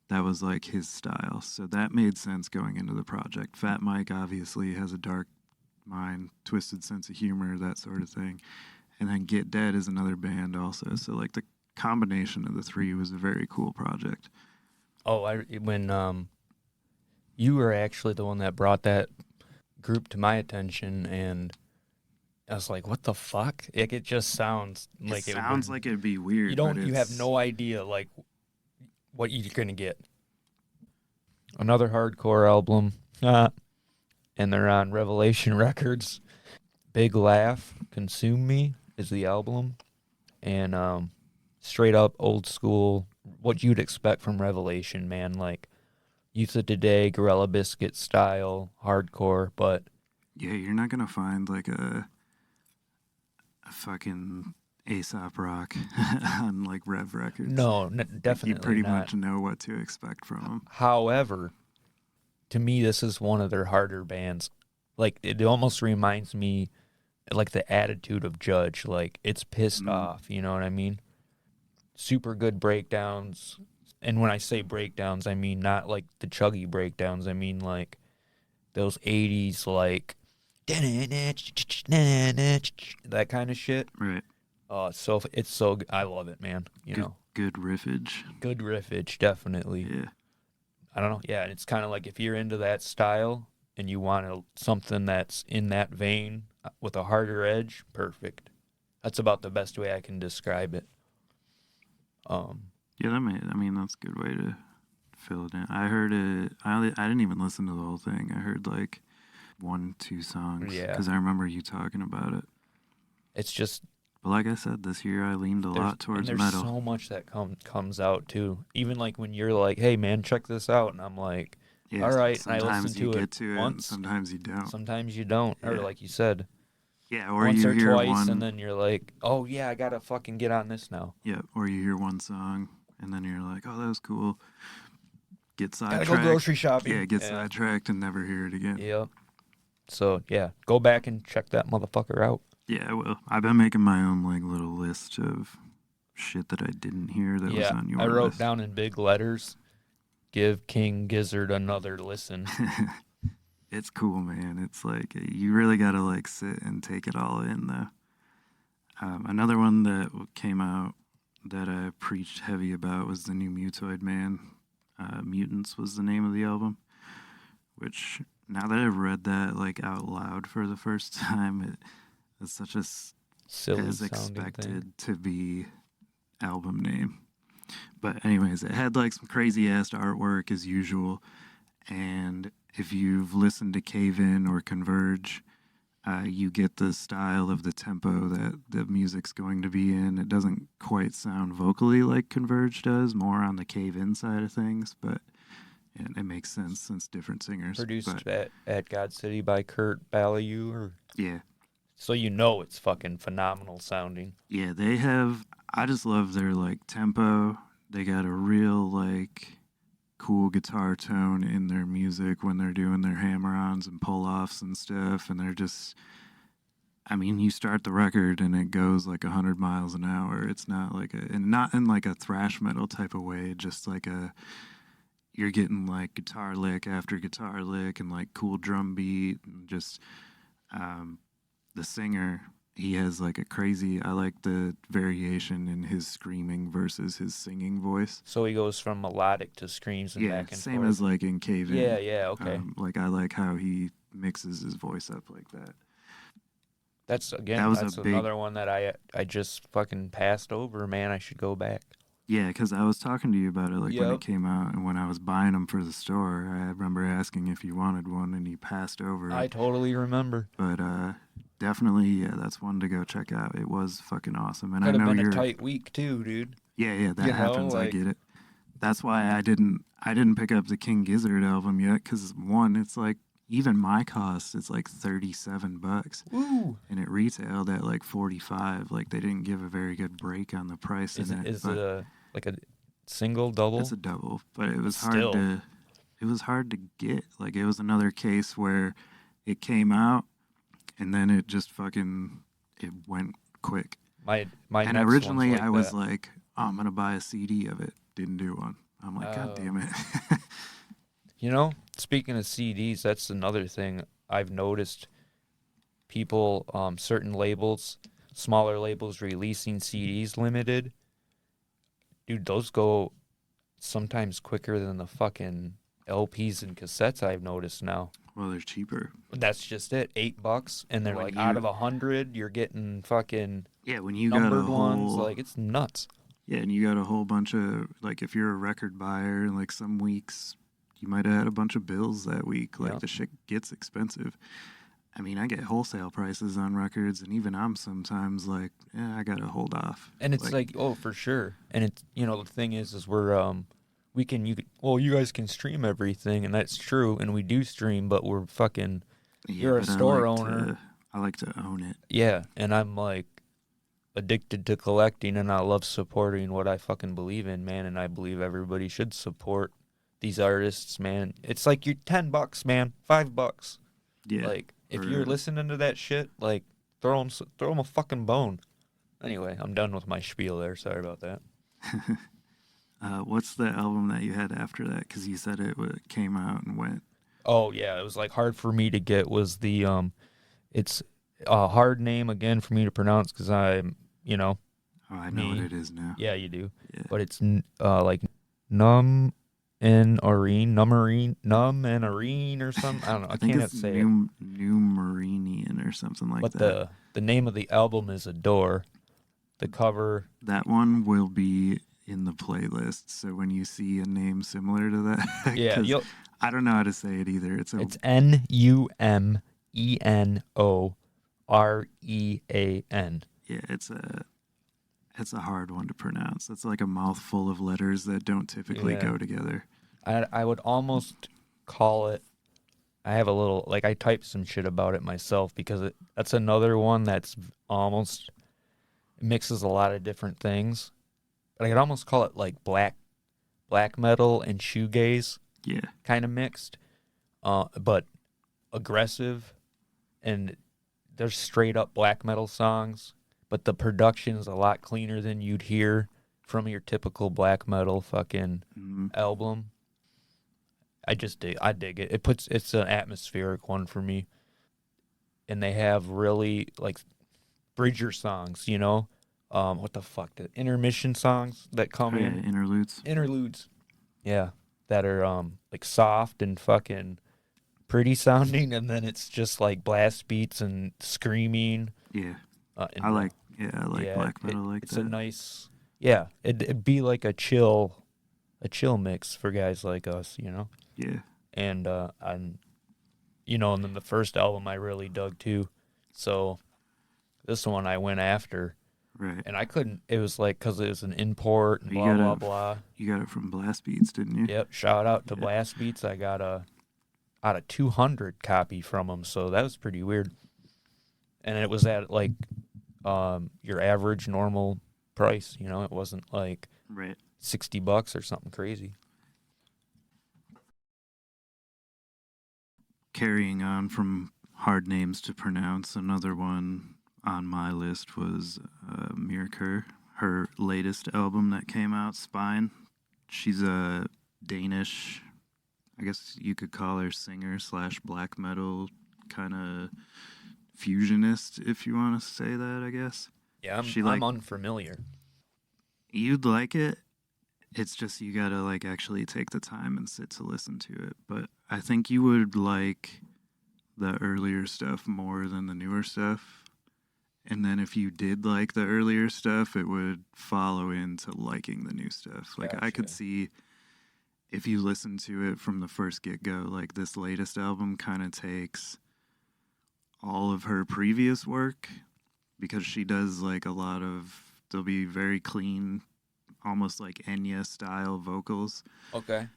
that was like his style. So that made sense going into the project. Fat Mike obviously has a dark mind, twisted sense of humor, that sort of thing. And then Get Dead is another band also. So like the combination of the three was a very cool project. Oh, when you were actually the one that brought that group to my attention, and I was like, "What the fuck?" Like, it just sounds like it sounds like it'd be weird. You have no idea like what you're gonna get. Another hardcore album, and they're on Revelation Records. Big Laugh, Consume Me is the album, and straight up old school, what you'd expect from Revelation, man. Like Youth of Today, Gorilla Biscuit style hardcore, but yeah, you're not gonna find like a fucking Aesop Rock on like Rev Records. No, Like, definitely you pretty not. much know what to expect from them. However, to me, this is one of their harder bands. Like, it almost reminds me, like, the attitude of Judge. Like, it's pissed off, you know what I mean? Super good breakdowns. And when I say breakdowns, I mean not, like, the chuggy breakdowns. I mean, like, those 80s, like, that kind of shit. Right. So it's so good. I love it, man. You know, Good riffage. good riffage, definitely. Yeah. I don't know. Yeah, it's kind of like if you're into that style and you want something that's in that vein with a harder edge, perfect. That's about the best way I can describe it. Yeah, I mean, that's a good way to fill it in. I heard it. I didn't even listen to the whole thing. I heard like 1-2 songs. Yeah. Because I remember you talking about it. It's just But like I said, this year I leaned a lot towards there's metal. so much that comes out too. Even like when you're like, "Hey man, check this out," and I'm like, Yeah, "All right," and I sometimes listen you to get it to it, once. and sometimes you don't. Sometimes you don't, or Yeah. like you said, Yeah, or once you or hear twice, one, and then you're like, "Oh yeah, I gotta fucking get on this now." yeah, or you hear one song, and then you're like, "Oh, that was cool." Get sidetracked. Gotta go grocery shopping. Yeah, get sidetracked and never hear it again. Yep. So yeah, go back and check that motherfucker out. Yeah, I will. I've been making my own like little list of shit that I didn't hear that was on your I wrote list. down in big letters, "Give King Gizzard another listen." It's cool, man. It's like you really gotta like sit and take it all in, though. Another one that came out that I preached heavy about was the new Mutoid Man. Mutants was the name of the album. Which now that I've read that like out loud for the first time, it's such a Silly as sounding expected thing. to be album name. But anyways, it had like some crazy ass artwork as usual. And if you've listened to Cave In or Converge, you get the style of the tempo that the music's going to be in. It doesn't quite sound vocally like Converge does, more on the Cave In side of things, but it makes sense since different singers. Produced at God City by Kurt Ballou, or Yeah. so you know it's fucking phenomenal sounding. Yeah, they have. I just love their like tempo. They got a real like cool guitar tone in their music when they're doing their hammer-ons and pull-offs and stuff, and they're just. I mean, you start the record and it goes like 100 miles an hour. It's not like and not in like a thrash metal type of way. Just like you're getting like guitar lick after guitar lick and like cool drum beat and just the singer, he has like a crazy, I like the variation in his screaming versus his singing voice. So he goes from melodic to screams and back and same forth. as like in Cave In. Yeah, okay. Like I like how he mixes his voice up like that. That's That another one that I just fucking passed over, man. I should go back. Yeah, because I was talking to you about it like when Yep. it came out, and when I was buying them for the store, I remember asking if you wanted one, and you passed over it. I totally remember. But definitely, yeah, that's one to go check out. It was fucking awesome, and Could I know have been you're a tight week too, dude. Yeah, that You know, happens. I get it. That's why I didn't pick up the King Gizzard album yet, because one, it's like even my cost, it's like $37, Woo! and it retailed at like $45. Like they didn't give a very good break on the price Is in it. it a single, double? It's a double, but it was Still. hard to get. Like it was another case where it came out and then it just it went quick. My and next originally one's like I was that. like, oh, I'm gonna buy a CD of it. Didn't do one. I'm like, God damn it. You know, speaking of CDs, that's another thing I've noticed. People, certain labels, smaller labels releasing CDs limited. Dude, those go sometimes quicker than the fucking LPs and cassettes I've noticed now. Well, they're cheaper. That's just it, $8, and they're When like you- out of 100, you're getting fucking Yeah, when you got a numbered whole ones. Like it's nuts. Yeah, and you got a whole bunch of, like, if you're a record buyer, like, some weeks you might have had a bunch of bills that week. Like, Yeah. the shit gets expensive. I mean, I get wholesale prices on records, and even I'm sometimes like, I gotta hold off. And it's like, oh, for sure. And it's, the thing is we're, you guys can stream everything, and that's true, and we do stream, but we're fucking, yeah, you're a but store owner. I like to own it. Yeah, and I'm like, addicted to collecting, and I love supporting what I fucking believe in, man. And I believe everybody should support these artists, man. It's like you're $10, man, $5. Yeah. Like if Or, you're listening to that shit, like throw them a fucking bone. Anyway, I'm done with my spiel there. Sorry about that. what's the album that you had after that? Because you said it came out and went. Oh yeah, it was like hard for me to get. Was the it's a hard name again for me to pronounce because I'm, Oh, I know what me. it is now. Yeah, you do. Yeah. But it's like numb and arene or something. I don't know. I think can't it's say it. New Marinian or something like But that. the name of the album is Adore. The cover. That one will be in the playlist. So when you see a name similar to that, Yeah, I don't know how to say it either. It's NUMENOREAN. Yeah, it's a hard one to pronounce. It's like a mouthful of letters that don't typically Yeah. go together. I would almost call it. I have a little like I typed some shit about it myself because that's another one that's almost mixes a lot of different things. But I could almost call it like black metal and shoegaze Yeah. kind of mixed, but aggressive, and there's straight up black metal songs, but the production is a lot cleaner than you'd hear from your typical black metal fucking album. I dig it. It's an atmospheric one for me. And they have really like bridger songs, you know? What the fuck? The intermission songs that come in. Interludes. Interludes. Yeah. That are like soft and fucking pretty sounding, and then it's just like blast beats and screaming. Yeah. And I like black metal like it's that. a nice it'd be like a chill mix for guys like us, you know? Yeah. And and then the first album I really dug too. So this one I went after. Right. And I couldn't, it was like, because it was an import and You blah, got blah, it- blah. You got it from Blast Beats, didn't you? Yep, shout out to Yeah. Blast Beats. I got a out of 200 copy from them, so that was pretty weird. And it was at like your average normal price, you know? It wasn't like Right. $60 or something crazy. Carrying on from hard names to pronounce, another one on my list was Mirker, her latest album that came out, Spine. She's a Danish, I guess you could call her singer / black Yeah, metal kind of fusionist, if you want to say that, I guess. I'm unfamiliar. You'd like it. It's just you gotta like actually take the time and sit to listen to it. But I think you would like the earlier stuff more than the newer stuff. And then if you did like the earlier stuff, it would follow into liking the new stuff. Like I could Gotcha. see if you listen to it from the first get-go, like this latest album kind of takes all of her previous work because she does like a lot of, they'll be very clean, almost like Enya style vocals. Okay.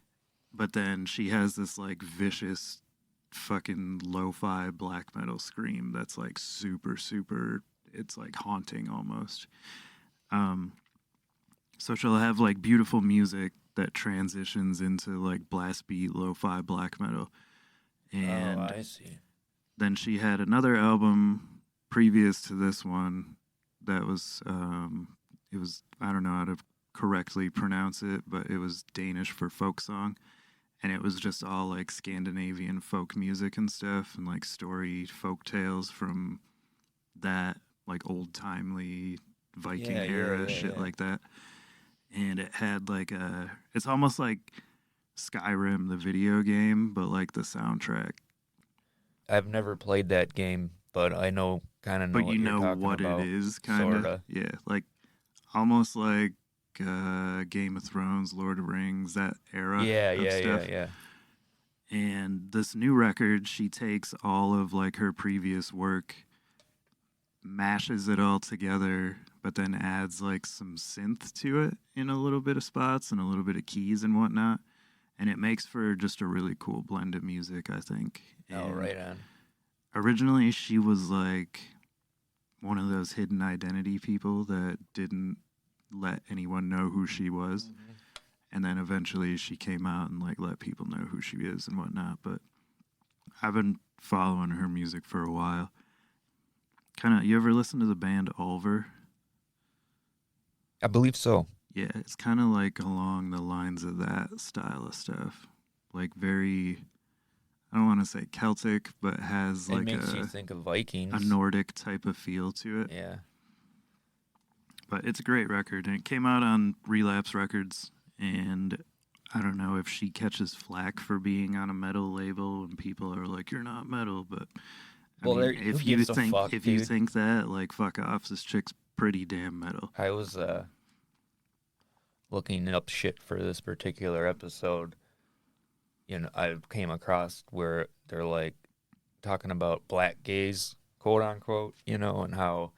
But then she has this like vicious fucking lo-fi black metal scream that's like super, super, it's like haunting almost. So she'll have like beautiful music that transitions into like blast beat, lo-fi black metal. And I see. then she had another album previous to this one that was, it was, I don't know how to correctly pronounce it, but it was Danish for folk song. And it was just all like Scandinavian folk music and stuff and like story folk tales from that like old timely Viking era shit like that. And it had like it's almost like Skyrim, the video game, but like the soundtrack. I've never played that game, but I know kind of know But what you you're know talking what about. it is, kind of. Sorta. Yeah, like almost like Game of Thrones, Lord of Rings, that era of stuff. Yeah. And this new record, she takes all of like her previous work, mashes it all together, but then adds like some synth to it in a little bit of spots and a little bit of keys and whatnot. And it makes for just a really cool blend of music, I think. Oh, And right on. originally, she was like one of those hidden identity people that didn't let anyone know who she was. Mm-hmm. And then eventually she came out and like let people know who she is and whatnot. But I've been following her music for a while. Kind of, you ever listen to the band Ulver? I believe so. Yeah, it's kind of like along the lines of that style of stuff. Like very, I don't want to say Celtic, but has like it makes you think of Vikings. A Nordic type of feel to it. Yeah. But it's a great record, and it came out on Relapse Records, and I don't know if she catches flack for being on a metal label, and people are like, "You're not metal," but I mean, if you think that, like, fuck off, this chick's pretty damn metal. I was looking up shit for this particular episode. You know, I came across where they're like talking about black gaze, quote unquote, you know, and how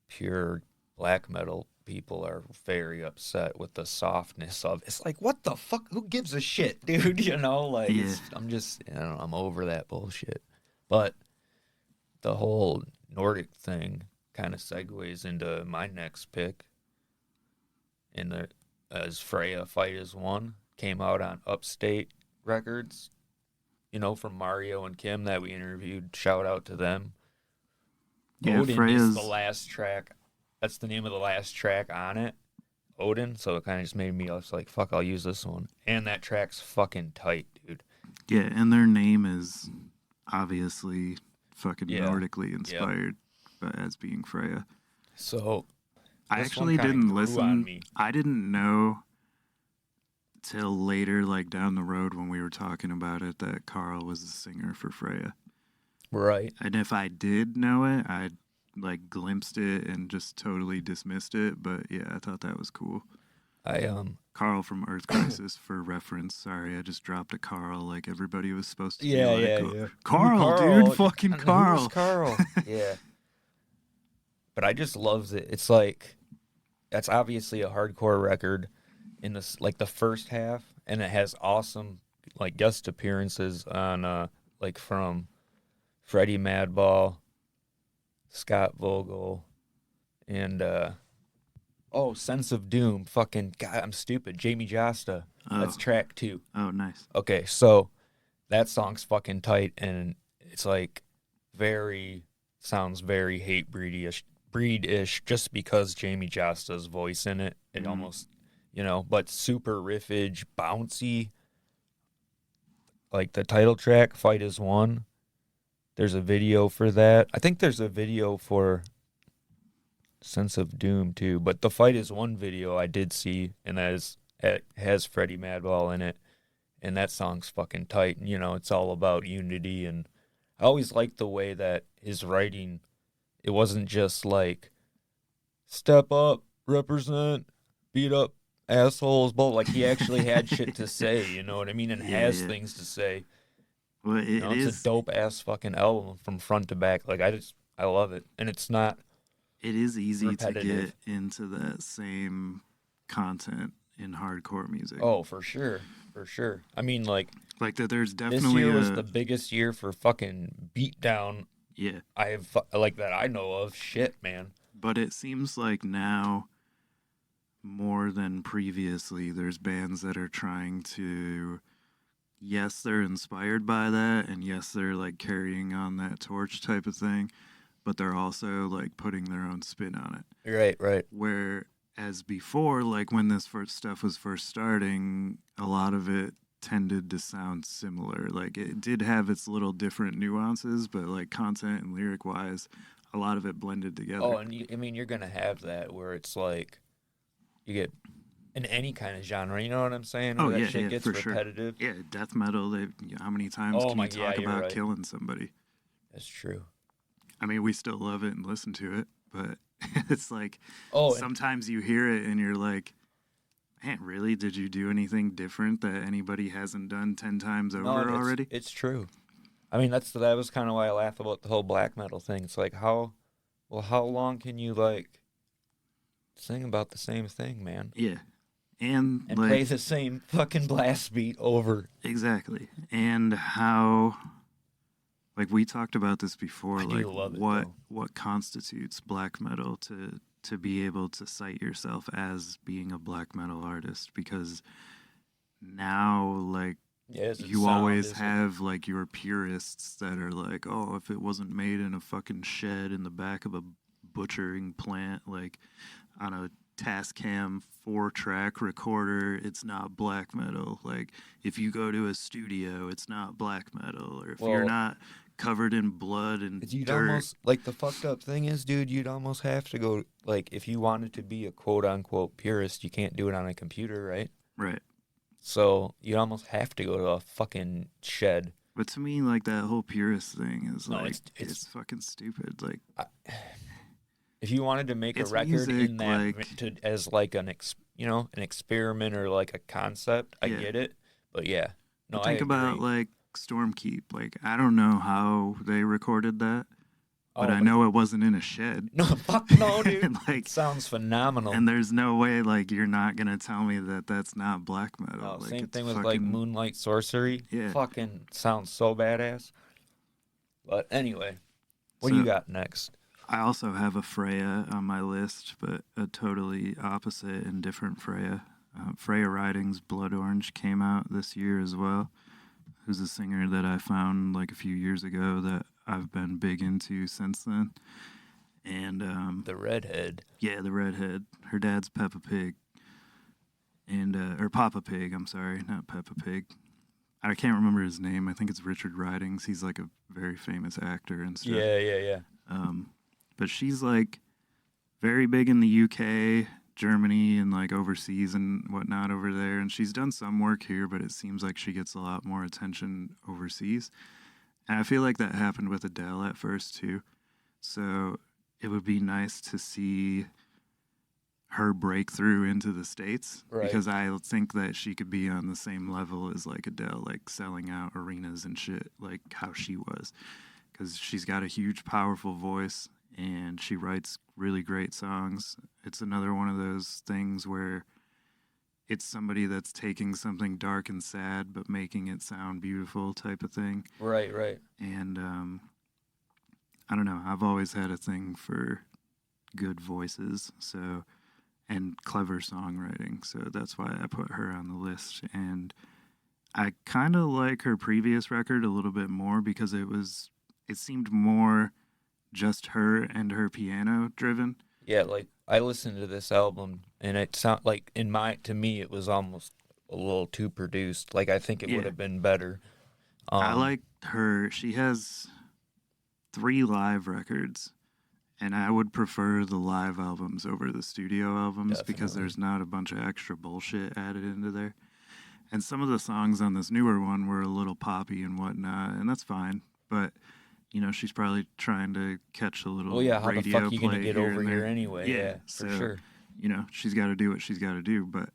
pure black metal people are very upset with the softness of it's like, what the fuck, who gives a shit, dude? You know, like I'm over that bullshit. But the whole Nordic thing kind of segues into my next pick, as Freya Fight Is One came out on Upstate Records, you know, from Mario and Kim that we interviewed. Shout out to them. Yeah, Odin Freya's is the last track. That's the name of the last track on it, Odin. So it kind of just made me, I was like, fuck, I'll use this one. And that track's fucking tight, dude. Yeah, and their name is obviously fucking Nordically inspired, but as being Freya. So I actually didn't listen. I didn't know till later, like down the road when we were talking about it, that Carl was the singer for Freya. Right. And if I did know it, I like glimpsed it and just totally dismissed it. But yeah, I thought that was cool. Carl from Earth Crisis for reference. Sorry, I just dropped a Carl like everybody was supposed to be like, Carl, dude, fucking Carl. Who's Carl? Yeah. But I just loves it. It's like, that's obviously a hardcore record in this, like the first half, and it has awesome like guest appearances on like from Freddie Madball, Scott Vogel, and Sense of Doom. Fucking God, I'm stupid. Jamie Josta. Oh. That's track 2. Oh, nice. Okay, so that song's fucking tight, and it's like sounds very hate breed-ish just because Jamie Josta's voice in it. It almost, you know, but super riffage, bouncy. Like the title track, Fight Is One. There's a video for that. I think there's a video for Sense of Doom too, but the Fight Is One video I did see, and it has Freddie Madball in it, and that song's fucking tight. And, you know, it's all about unity, and I always liked the way that his writing, it wasn't just like step up, represent, beat up assholes, but like he actually had shit to say, you know what I mean, and has things to say. Well, it's a dope ass fucking album from front to back. Like I love it, and it's not. It is easy repetitive. To get into that same content in hardcore music. Oh, for sure. I mean, like that. There's definitely this year was the biggest year for fucking beatdown. Yeah, like that I know of. Shit, man. But it seems like now, more than previously, there's bands that are trying to. Yes, they're inspired by that, and yes, they're like carrying on that torch type of thing, but they're also like putting their own spin on it. Right. Whereas before, like when this stuff was first starting, a lot of it tended to sound similar. Like it did have its little different nuances, but like content and lyric wise, a lot of it blended together. Oh, and you're gonna have that where it's like you get. In any kind of genre, you know what I'm saying? Oh, that yeah, shit gets for repetitive. Sure. Yeah, death metal, how many times can you talk about right. killing somebody? That's true. I mean, we still love it and listen to it, but it's like sometimes you hear it and you're like, man, really? Did you do anything different that anybody hasn't done 10 times over already? It's true. I mean, that was kind of why I laugh about the whole black metal thing. It's like, how long can you, like, sing about the same thing, man? Yeah. And like, play the same fucking blast beat over. Exactly. And how like we talked about this before, I like do love it, what though. what constitutes black metal to be able to cite yourself as being a black metal artist, because now like Yeah, is it you sound? always Is it? have like your purists that are like, oh, if it wasn't made in a fucking shed in the back of a butchering plant, like on a Tascam 4-track recorder, it's not black metal. Like if you go to a studio, it's not black metal. Or if you're Well, not covered in blood and you'd dirt, almost like the fucked up thing is, dude. You'd almost have to go like if you wanted to be a quote unquote purist, you can't do it on a computer, right? right? So you almost have to go to a fucking shed. But to me, like that whole purist thing is No, like it's it's fucking stupid. Like I, if you wanted to make a it's record music, in that like as like an an experiment or like a concept, I yeah. get it. But yeah, no, But I think about agree. like Stormkeep. Like I don't know how they recorded that, but Oh, I know it wasn't in a shed. no, fuck no, dude. And, like, It sounds phenomenal. and there's no way like you're not gonna tell me that that's not black metal. No, Like same it's thing with like fucking Moonlight Sorcery. yeah. Fucking sounds so badass. But anyway, what do you So got next? I also have a Freya on my list, but a totally opposite and different Freya. Freya Riding's Blood Orange came out this year as well. Who's a singer that I found like a few years ago that I've been big into since then. And The redhead. yeah, the redhead. Her dad's Peppa Pig, and or Papa Pig. I'm sorry, not Peppa Pig. I can't remember his name. I think it's Richard Ridings. He's like a very famous actor and stuff. Yeah. Um, but she's like very big in the UK, Germany, and like overseas and whatnot over there. And she's done some work here, but it seems like she gets a lot more attention overseas. And I feel like that happened with Adele at first too. So it would be nice to see her breakthrough into the States, Right. because I think that she could be on the same level as like Adele, like selling out arenas and shit, like how she was. Because she's got a huge, powerful voice and she writes really great songs. It's another one of those things where it's somebody that's taking something dark and sad but making it sound beautiful type of thing. Right. And I don't know, I've always had a thing for good voices, so, and clever songwriting, so that's why I put her on the list. And I kind of like her previous record a little bit more because it seemed more just her and her piano driven. Yeah, like I listened to this album and it sound like to me it was almost a little too produced. Like I think it would Yeah. have been better. I like her. She has 3 live records, and I would prefer the live albums over the studio albums because Definitely. there's not a bunch of extra bullshit added into there. And some of the songs on this newer one were a little poppy and whatnot, and that's fine. But you know, she's probably trying to catch a little Well, yeah, how the radio fuck you gonna play get here over and here there. anyway? Yeah, so, for sure. you know, she's got to do what she's got to do. But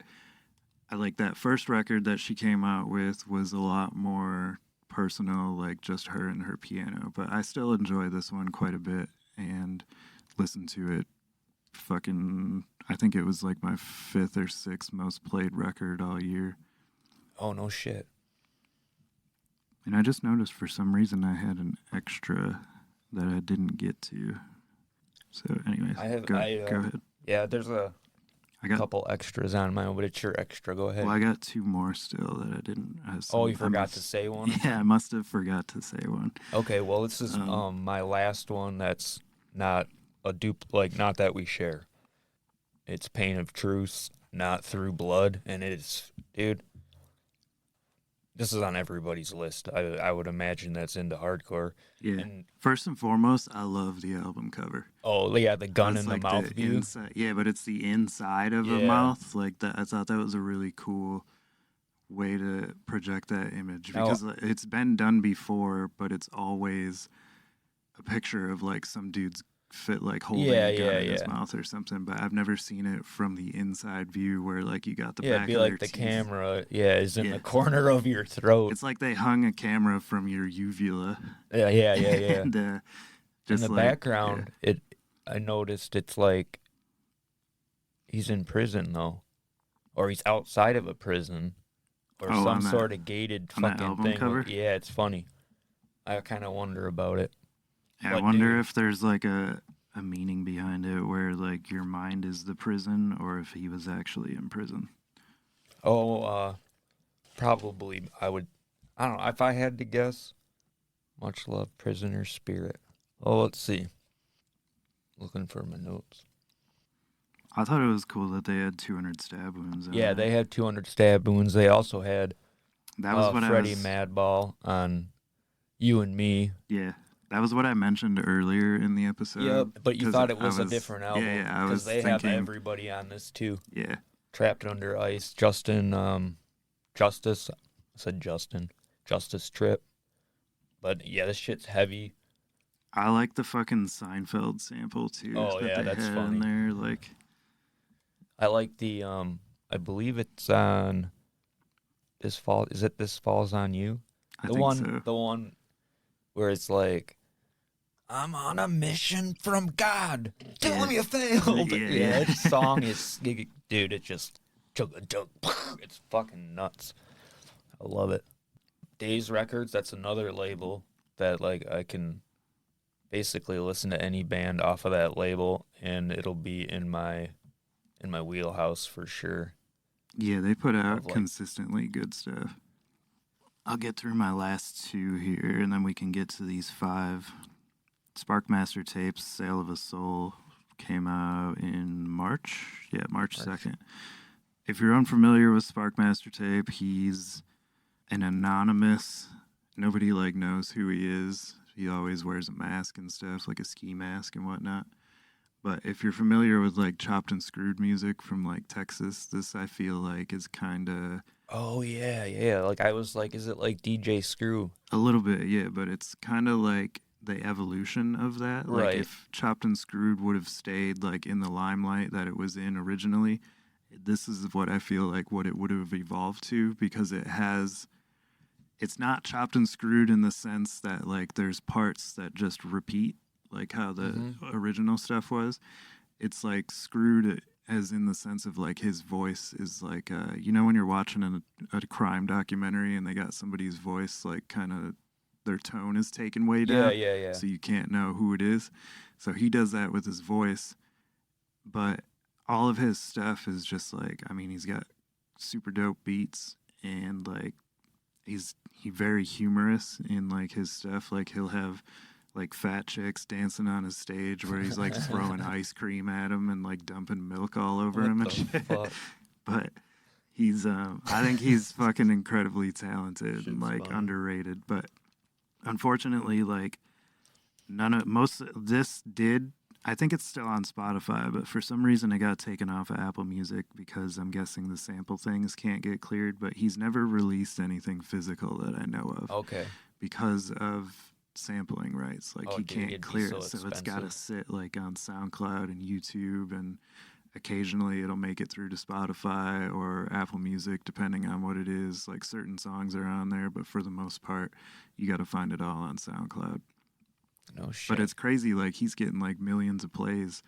I like that first record that she came out with was a lot more personal, like just her and her piano. But I still enjoy this one quite a bit and listen to it. Fucking, I think it was like my 5th or 6th most played record all year. Oh no shit. And I just noticed for some reason I had an extra that I didn't get to. So, anyways, go ahead. Yeah, there's a I got couple extras on mine, but it's your extra. Go ahead. well, I got 2 more still that I didn't. Oh, you forgot to say one? Yeah, I must have forgot to say one. Okay, well this is my last one that's not a not that we share. It's Pain of Truth, Not Through Blood, and it's dude. This is on everybody's list. I would imagine that's into hardcore. Yeah. And First and foremost, I love the album cover. oh yeah, the gun It's in like the mouth view. inside, yeah, but it's the inside of a Yeah. mouth. Like that, I thought that was a really cool way to project that image Now- because it's been done before, but it's always a picture of like some dude's like holding a gun in his mouth or something. But I've never seen it from the inside view where like you got the Yeah, back it'd be of like their the teeth. camera. Yeah, is in Yeah. the corner of your throat. It's like they hung a camera from your uvula. Yeah. And In just the like, background, I noticed it's like he's in prison though, or he's outside of a prison, or Oh, some on that- sort of gated on that fucking album thing. cover? Yeah, it's funny. I kind of wonder about it. I But wonder dude, if there's like a meaning behind it where like your mind is the prison or if he was actually in prison. oh, probably I would. I don't know if I had to guess. Much love, prisoner spirit. Oh, let's see. Looking for my notes. I thought it was cool that they had 200 stab wounds in Yeah, there. they had 200 stab wounds. They also had That was what I Freddie was Madball on You and Me. yeah. That was what I mentioned earlier in the episode Yep, but you cuz thought it I was a was different yeah, album I because was they have thinking everybody on this too. yeah. Trapped Under Ice, Justin, Justice. I said Justin, Justice Trip. But yeah, this shit's heavy. I like the fucking Seinfeld sample too Oh that yeah, they that's had in funny. there like I like the I believe it's on This Fall. Is it This Falls on You? I think so. The one where it's like, I'm on a mission from God. Tell Yeah. him you failed. Yeah, Yeah, yeah. that song is, dude, it just, it's fucking nuts. I love it. Days Records, that's another label that, like, I can basically listen to any band off of that label and it'll be in my wheelhouse for sure. Yeah, they put Of out like, consistently good stuff. I'll get through my last two here and then we can get to these five. Sparkmaster Tapes, Sale of a Soul came out in March. Yeah, March March. 2nd. If you're unfamiliar with Sparkmaster Tape, he's an anonymous, nobody like knows who he is. He always wears a mask and stuff, like a ski mask and whatnot. But if you're familiar with like chopped and screwed music from like Texas, this I feel like is kind of Oh yeah, yeah. Like I was like, is it like DJ Screw? a little bit, yeah, but it's kind of like the evolution of that. Like Right. if chopped and screwed would have stayed like in the limelight that it was in originally, this is what I feel like what it would have evolved to because it's not chopped and screwed in the sense that like there's parts that just repeat like how the Mm-hmm. original stuff was. It's like screwed as in the sense of like his voice is like you know when you're watching a crime documentary and they got somebody's voice like kind of their tone is taken way Yeah, down yeah, yeah. so you can't know who it is. So he does that with his voice, but all of his stuff is just like I mean he's got super dope beats and like he very humorous in like his stuff. Like he'll have like fat chicks dancing on his stage where he's like throwing ice cream at him and like dumping milk all over What him and the shit. fuck? But he's I think he's fucking incredibly talented and Shit's like funny. underrated. But unfortunately, like none of most this did I think it's still on Spotify, but for some reason it got taken off of Apple Music because I'm guessing the sample things can't get cleared. But he's never released anything physical that I know of Okay. because of sampling rights. Like Oh, he dude, can't it'd be clear so it, so it's got to expensive. sit like on SoundCloud and YouTube, and occasionally it'll make it through to Spotify or Apple Music, depending on what it is. Like certain songs are on there, but for the most part, you got to find it all on SoundCloud. No But shit. it's crazy, like he's getting like millions of plays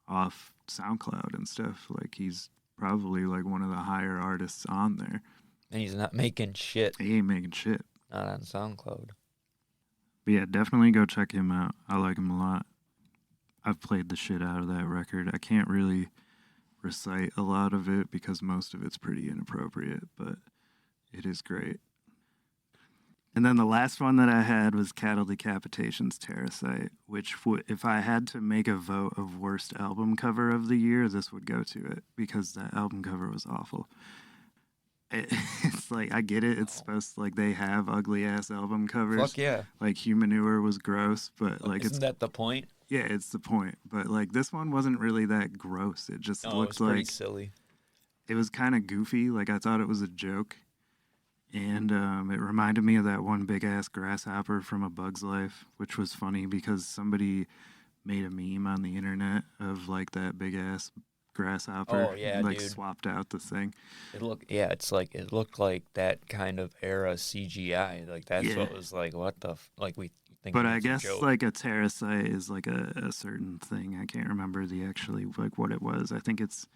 off SoundCloud and stuff. Like he's probably like one of the higher artists on there. And he's not making shit. He ain't making shit. Not on SoundCloud. But yeah, definitely go check him out. I like him a lot. I've played the shit out of that record. I can't really recite a lot of it because most of it's pretty inappropriate, but it is great. And then the last one that I had was Cattle Decapitation's Terracite, which if I had to make a vote of worst album cover of the year, this would go to it because that album cover was awful. It's like I get it. It's supposed to like they have ugly ass album covers. Fuck yeah. Like Humanure was gross, but like Isn't that the point? yeah, it's the point. But like this one wasn't really that gross. It just No, it was looked pretty like silly. it was kind of goofy. Like I thought it was a joke, and it reminded me of that one big ass grasshopper from A Bug's Life, which was funny because somebody made a meme on the internet of like that big ass grasshopper, Oh yeah, and, like dude. swapped out the thing. It's like it looked like that kind of era CGI. Like that's Yeah, what was like what the like we think but I it's a guess joke. like a terracite is like a certain thing. I can't remember the actually like what it was. I think it's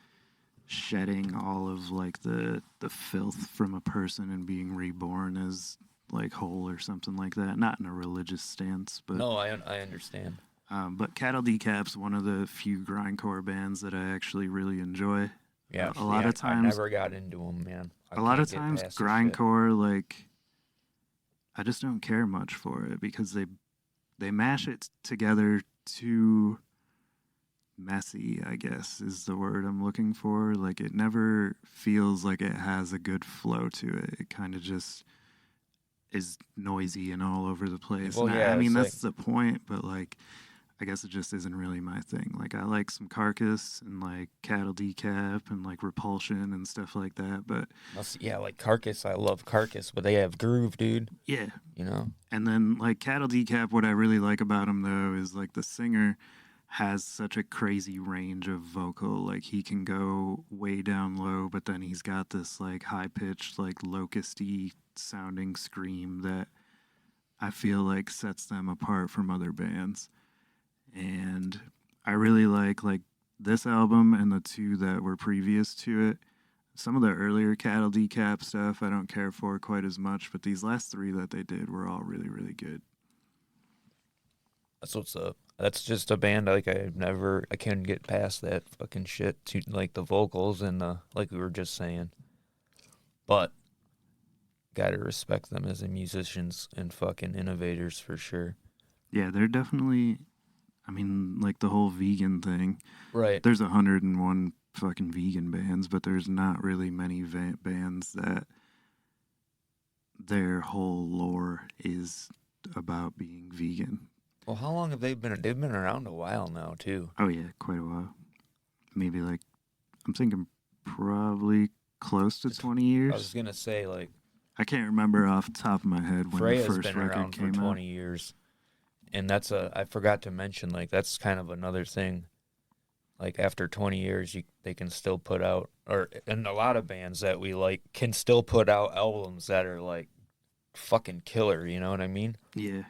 shedding all of like the filth from a person and being reborn as like hole or something like that. Not in a religious stance, but No, I understand. but Cattle Decap's one of the few grindcore bands that I actually really enjoy. Yeah, A lot of I times, never got into them, man. a lot of times, grindcore, like, I just don't care much for it because they mash it together too messy, I guess is the word I'm looking for. Like, it never feels like it has a good flow to it. It kind of just is noisy and all over the place. Well, And yeah, I mean, it's that's the point, but like, I guess it just isn't really my thing. Like, I like some Carcass and like Cattle Decap and like Repulsion and stuff like that. But yeah, like Carcass. I love Carcass, but they have groove, dude. yeah. You know? And then like Cattle Decap, what I really like about him though is like the singer has such a crazy range of vocal. Like, he can go way down low, but then he's got this like high pitched, like locusty sounding scream that I feel like sets them apart from other bands. And I really like this album and the two that were previous to it. Some of the earlier Cattle Decap stuff I don't care for quite as much, but these last three that they did were all really, really good. That's what's up. That's just a band like I can't get past that fucking shit to like the vocals and the like we were just saying. But gotta respect them as musicians and fucking innovators for sure. Yeah, they're definitely, I mean, like the whole vegan thing. Right. There's 101 fucking vegan bands, but there's not really many bands that their whole lore is about being vegan. Well, how long have they been? They've been around a while now, too. Oh, yeah, quite a while. Maybe like, I'm thinking probably close to 20 years. I was going to say, like, I can't remember off the top of my head when Freya's the first been record around came for out. 20 years. And I forgot to mention, like, that's kind of another thing. Like, after 20 years, they can still put out, and a lot of bands that we like can still put out albums that are, like, fucking killer, you know what I mean? Yeah.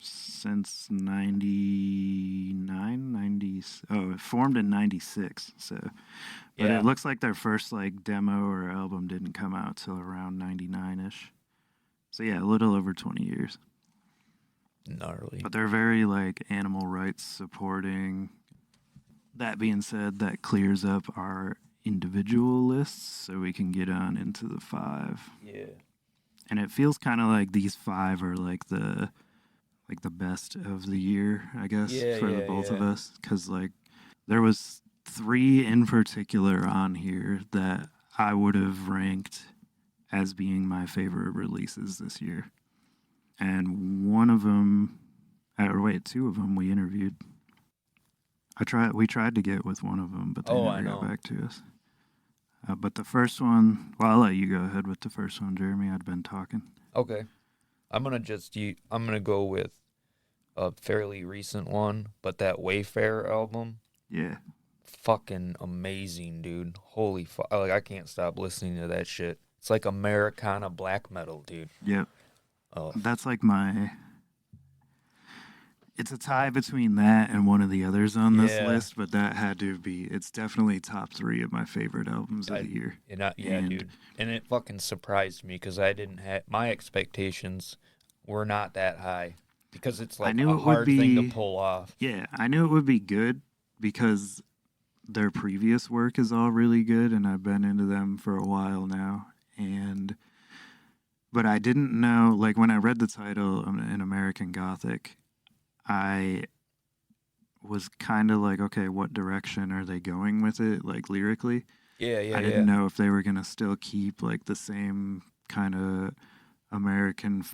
Since 99, 90, it formed in 96, so, but Yeah. it looks like their first, like, demo or album didn't come out till around 99-ish. So, yeah, a little over 20 years. Gnarly. But they're very, like, animal rights supporting. That being said, that clears up our individual lists so we can get on into the 5. Yeah. And it feels kind of like these 5 are like the best of the year, I guess, for the both of us. Because, like, there was 3 in particular on here that I would have ranked as being my favorite releases this year. And one of them, 2 of them we interviewed. We tried to get with one of them, but they never got back to us. But the first one, well, I'll let you go ahead with the first one, Jeremy. I'd been talking. Okay. I'm gonna go with a fairly recent one, but that Wayfarer album. Yeah. Fucking amazing, dude. Holy fuck. Like, I can't stop listening to that shit. It's like Americana black metal, dude. Yep. Oh. That's like it's a tie between that and one of the others on this list, but that had to be, it's definitely top 3 of my favorite albums of the year. Dude. And it fucking surprised me because I didn't have, my expectations were not that high because it's like a hard thing to pull off. Yeah, I knew it would be good because their previous work is all really good and I've been into them for a while now. But I didn't know, like when I read the title in American Gothic, I was kind of like, okay, what direction are they going with it, like lyrically? Yeah. I didn't know if they were going to still keep like the same kind of American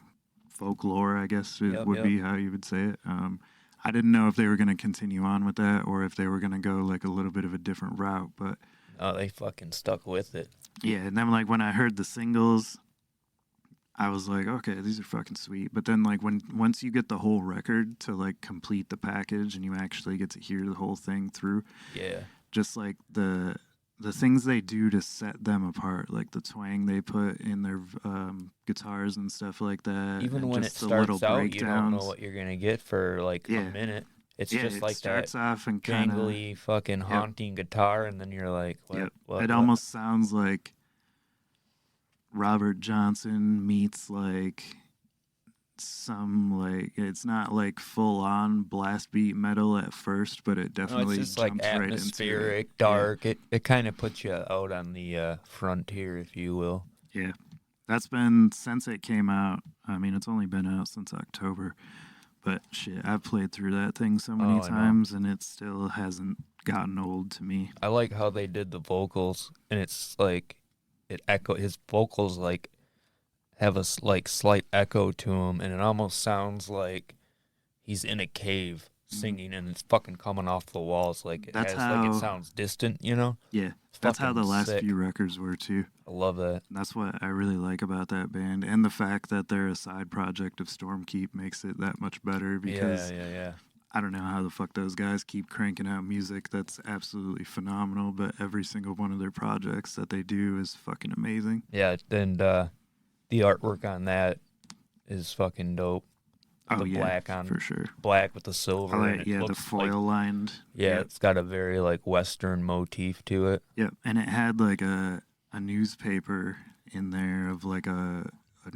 folklore, I guess would be how you would say it. I didn't know if they were going to continue on with that or if they were going to go like a little bit of a different route, but... Oh, they fucking stuck with it. Yeah, and then like when I heard the singles, I was like, okay, these are fucking sweet. But then like once you get the whole record to like complete the package and you actually get to hear the whole thing through, just like the things they do to set them apart, like the twang they put in their guitars and stuff like that. Even when it starts out, you don't know what you're gonna get for like a minute. It's just like starts that off and jangly, fucking haunting guitar, and then you're like, what? It almost sounds like Robert Johnson meets like some like it's not like full on blast beat metal at first, but it No, it's definitely just like jumps right into it. atmospheric, Yeah, dark. It kind of puts you out on the frontier, if you will. yeah. That's been since it came out. I mean, it's only been out since October, but shit, I've played through that thing so many Oh, I know. times, and it still hasn't gotten old to me. I like how they did the vocals, and it's like it echo. His vocals like have a like slight echo to him, and it almost sounds like he's in a cave Mhm. singing, and it's fucking coming off the walls. Like it That's has like it how, sounds distant, you know? yeah, It's that's how fucking the last sick. few records were too. I love that. That's what I really like about that band, and the fact that they're a side project of Stormkeep makes it that much better Yeah, because yeah, yeah. I don't know how the fuck those guys keep cranking out music that's absolutely phenomenal, but every single one of their projects that they do is fucking amazing. Yeah, and the artwork on that is fucking dope. Oh The yeah, black on for sure. black with the I silver, and like it yeah the looks like foil lined. yeah, Yep, it's got a very like Western motif to it. yep, and it had like a newspaper in there of like an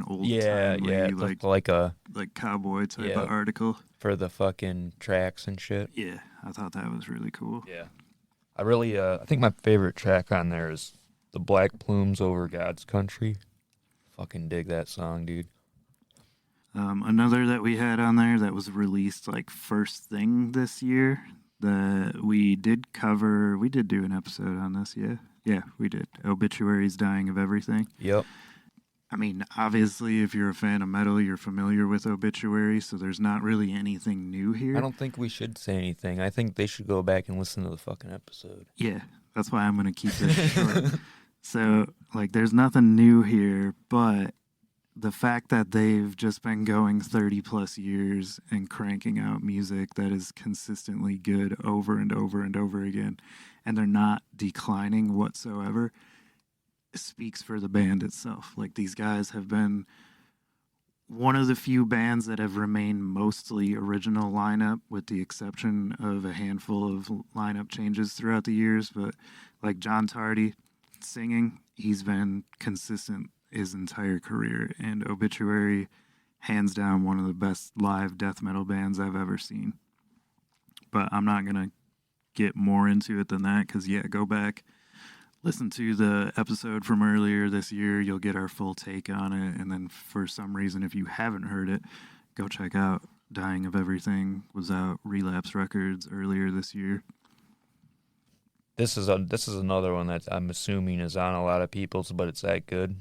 old Yeah, yeah, timely it looked like a like cowboy type yeah of article. for the fucking tracks and shit. Yeah, I thought that was really cool. Yeah, I really I think my favorite track on there is the Black Plumes Over God's Country. Fucking dig that song, dude. Another that we had on there that was released like first thing this year that we did cover. We did do an episode on this, yeah. Yeah, we did. Obituaries Dying of Everything. Yep. I mean, obviously, if you're a fan of metal, you're familiar with Obituary, so there's not really anything new I here. don't think we should say anything. I think they should go back and listen to the fucking episode. Yeah, that's why I'm going to keep this short. So, like, there's nothing new here, but the fact that they've just been going 30 plus years and cranking out music that is consistently good over and over and over again, and they're not declining whatsoever, speaks for the band itself. Like, these guys have been one of the few bands that have remained mostly original lineup, with the exception of a handful of lineup changes throughout the years. But like John Tardy singing, he's been consistent his entire career, and Obituary, hands down, one of the best live death metal bands I've ever seen. But I'm not gonna get more into it than that because yeah, go back, listen to the episode from earlier this year. You'll get our full take on it. And then for some reason, if you haven't heard it, go check out Dying of Everything. Was out Relapse Records earlier this year. This is another one that I'm assuming is on a lot of people's, but it's that good.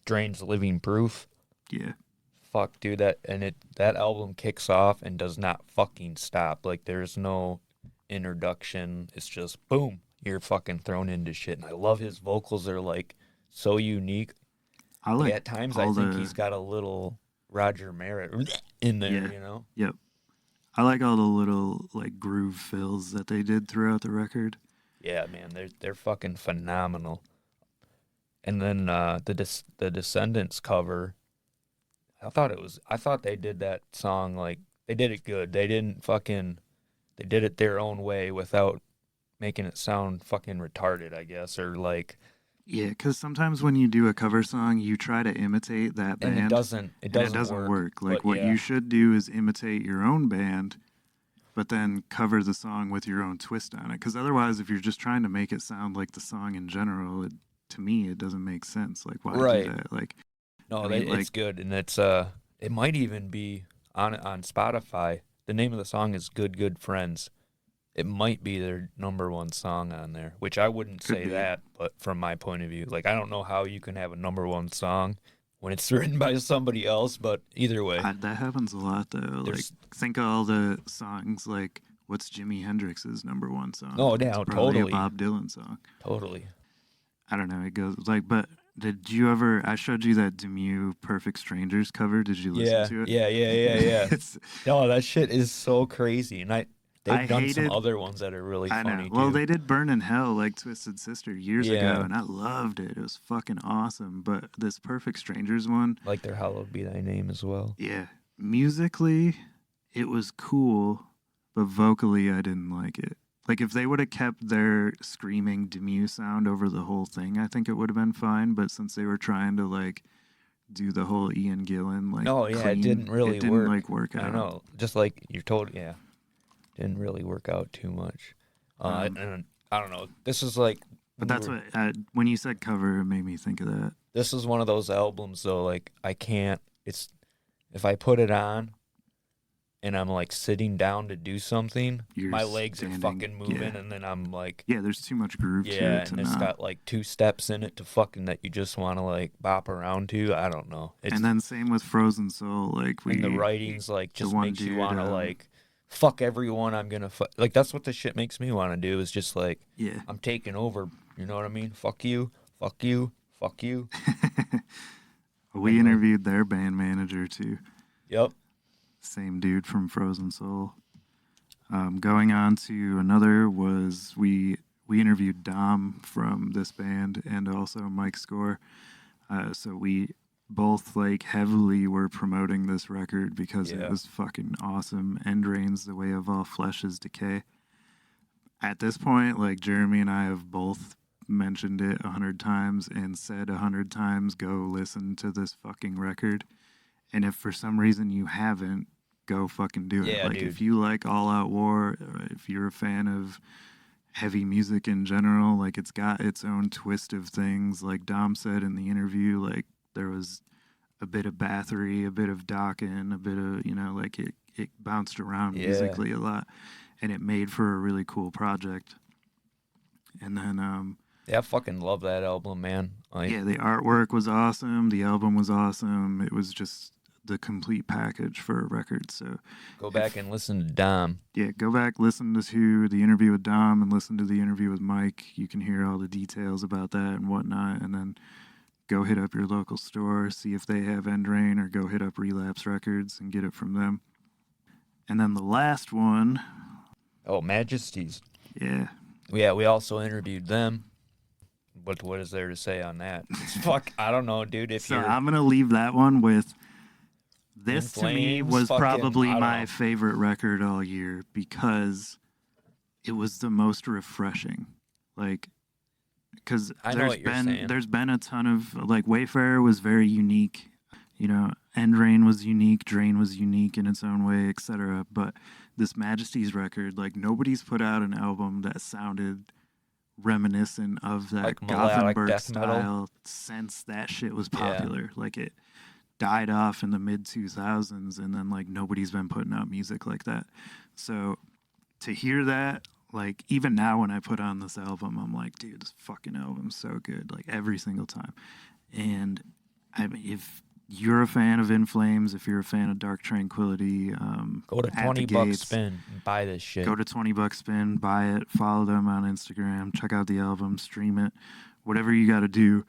Drain's Living Proof. Yeah. Fuck, dude, that album kicks off and does not fucking stop. Like there's no introduction. It's just boom, you're fucking thrown into shit. And I love his vocals. They're like so unique. I like At times I all think the he's got a little Roger Merritt in there, yeah. you know? Yep. I like all the little like groove fills that they did throughout the record. Yeah, man, they're fucking phenomenal. And then the Descendants cover, I thought they did that song like they did it good. They did it their own way without making it sound fucking retarded, I guess, or like Yeah, because sometimes when you do a cover song, you try to imitate that band, and it doesn't work. Like But what yeah. you should do is imitate your own band, but then cover the song with your own twist on it. Because otherwise, if you're just trying to make it sound like the song in general, to me, it doesn't make sense. Like, why Right. do that? Like, No, I mean, it's like, good, and it's it might even be on Spotify. The name of the song is Good Friends. It might be their number one song on there, which I wouldn't Could say be. that, but from my point of view, like I don't know how you can have a number one song when it's written by somebody else, but either way, that happens a lot though. Like, there's think of all the songs. Like, what's Jimi Hendrix's number one song? no It's doubt, probably totally, a Bob Dylan song. totally. I don't know. It goes like, but did you ever? I showed you that Demue Perfect Strangers cover. Did you listen Yeah, to it? yeah. It's, No, that shit is so crazy, and I they've done some hated. other ones that are really I know. funny Well, too. they did Burn in Hell like Twisted Sister years ago, Yeah, and I loved it. It was fucking awesome. But this Perfect Strangers one, like their Hallowed Be Thy Name as well. yeah, musically, it was cool, but vocally, I didn't like it. Like, if they would have kept their screaming Demus sound over the whole thing, I think it would have been fine. But since they were trying to, like, do the whole Ian Gillan, like, No, yeah, it clean, didn't really it didn't, work. like, work out. I know. Just like you're told, yeah. Didn't really work out too much. And I don't know. This is like... But that's what, when you said cover, it made me think of that. This is one of those albums, though, like, I can't... It's... If I put it on and I'm, like, sitting down to do something, my legs are fucking moving, and then I'm, like... Yeah, there's too much groove to it. Yeah, and it's got, like, 2 steps in it to fucking that you just want to, like, bop around to. I don't know. And then same with Frozen Soul. Like, and the writing's, like, just makes you want to, like... Fuck everyone, I'm gonna fuck. Like, that's what the shit makes me want to do, is just, like... Yeah. I'm taking over, you know what I mean? Fuck you, fuck you, fuck you. We interviewed their band manager, too. Yep. Same dude from Frozen Soul. Going on to another was we interviewed Dom from this band and also Mike Score. So we both like heavily were promoting this record because it was fucking awesome. End Rain's The Way of All Flesh is Decay. At this point, like Jeremy and I have both mentioned it 100 times and said 100 times, go listen to this fucking record. And if for some reason you haven't, go fucking do it. Like, dude, if you like All Out War, if you're a fan of heavy music in general, like, it's got its own twist of things. Like Dom said in the interview, like, there was a bit of Bathory, a bit of Dokken, a bit of, you know, like, it bounced around musically a lot. And it made for a really cool project. And then... yeah, I fucking love that album, man. Yeah, the artwork was awesome. The album was awesome. It was just the complete package for a record. So go back and listen to Dom. Yeah, go back, listen to the interview with Dom and listen to the interview with Mike. You can hear all the details about that and whatnot. And then go hit up your local store, see if they have End Rain, or go hit up Relapse Records and get it from them. And then the last one... Oh, Majesties. Yeah. Yeah, we also interviewed them. What is there to say on that? Fuck, I don't know, dude. I'm going to leave that one with... This, to me, was probably my favorite record all year because it was the most refreshing. Like, because there's been a ton of, like, Wayfarer was very unique. You know, End Rain was unique, Drain was unique in its own way, etc. But this Majesty's record, like, nobody's put out an album that sounded reminiscent of that like Gothenburg style since that shit was popular. Yeah. Like, it died off in the mid 2000s, and then like nobody's been putting out music like that. So to hear that, like, even now when I put on this album, I'm like, dude, this fucking album's so good, like every single time. And I mean, if you're a fan of In Flames, if you're a fan of Dark Tranquillity, go to $20 Spin and buy this shit. Go to $20 Spin, buy it, follow them on Instagram, check out the album, stream it, whatever you got to do.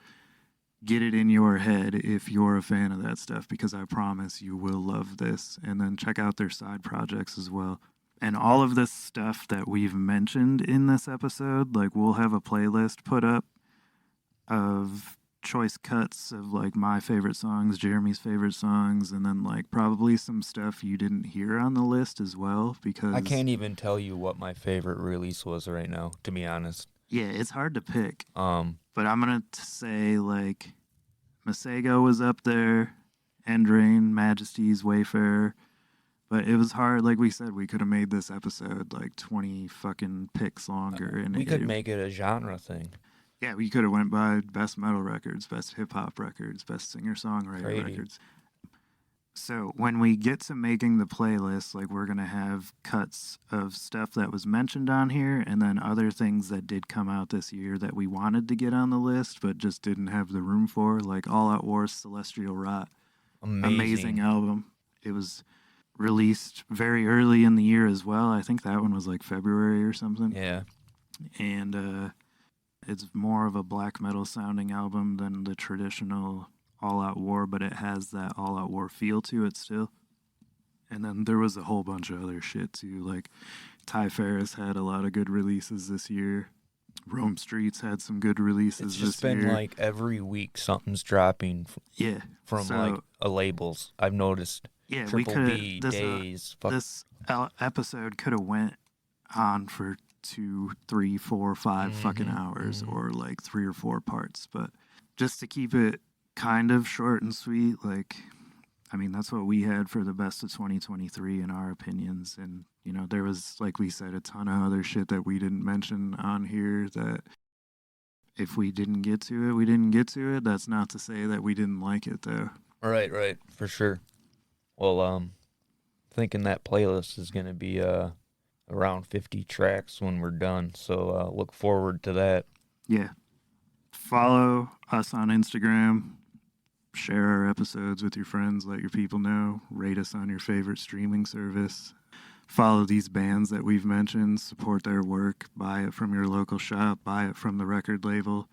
Get it in your head if you're a fan of that stuff, because I promise you will love this. And then check out their side projects as well. And all of this stuff that we've mentioned in this episode, like, we'll have a playlist put up of choice cuts of like my favorite songs, Jeremy's favorite songs, and then like probably some stuff you didn't hear on the list as well, because I can't even tell you what my favorite release was right now, to be honest. Yeah, it's hard to pick. But I'm going to say, like, Masego was up there, End Rain, Majesty's, Wayfarer. But it was hard. Like we said, we could have made this episode, like, 20 fucking picks longer. And we could make it a genre thing. Yeah, we could have went by best metal records, best hip-hop records, best singer-songwriter records. So when we get to making the playlist, like, we're going to have cuts of stuff that was mentioned on here and then other things that did come out this year that we wanted to get on the list but just didn't have the room for, like All Out War's Celestial Rot. Amazing album. It was released very early in the year as well. I think that one was like February or something. Yeah. And it's more of a black metal sounding album than the traditional All Out War, but it has that All Out War feel to it still. And then there was a whole bunch of other shit too, like Ty Ferris had a lot of good releases this year. Rome Streets had some good releases this year. It's just been like every week something's dropping from like labels, I've noticed. Yeah, Triple B, Days. This episode could have went on for 2, 3, 4, 5 fucking hours or like 3 or 4 parts. But just to keep it kind of short and sweet, like, I mean, that's what we had for the best of 2023 in our opinions. And, you know, there was, like we said, a ton of other shit that we didn't mention on here that if we didn't get to it, we didn't get to it. That's not to say that we didn't like it, though. Right, for sure. Well, thinking that playlist is going to be around 50 tracks when we're done. So look forward to that. Yeah. Follow us on Instagram. Share our episodes with your friends. Let your people know. Rate us on your favorite streaming service. Follow these bands that we've mentioned. Support their work. Buy it from your local shop. Buy it from the record label.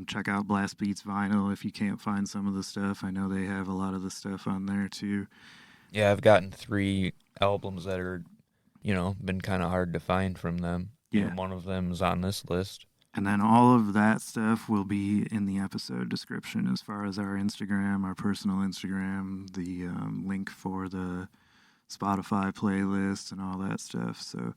Check out Blast Beats Vinyl if you can't find some of the stuff. I know they have a lot of the stuff on there too. Yeah, I've gotten 3 albums that are, you know, been kind of hard to find from them. Yeah. And one of them is on this list. And then all of that stuff will be in the episode description as far as our Instagram, our personal Instagram, the link for the Spotify playlist and all that stuff. So,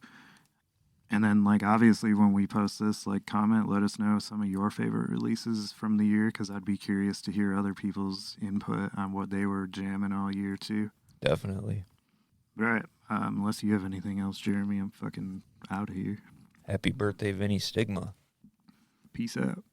and then like obviously when we post this, like comment, let us know some of your favorite releases from the year, because I'd be curious to hear other people's input on what they were jamming all year too. Definitely. Right. Unless you have anything else, Jeremy, I'm fucking out of here. Happy birthday, Vinny Stigma. Peace out.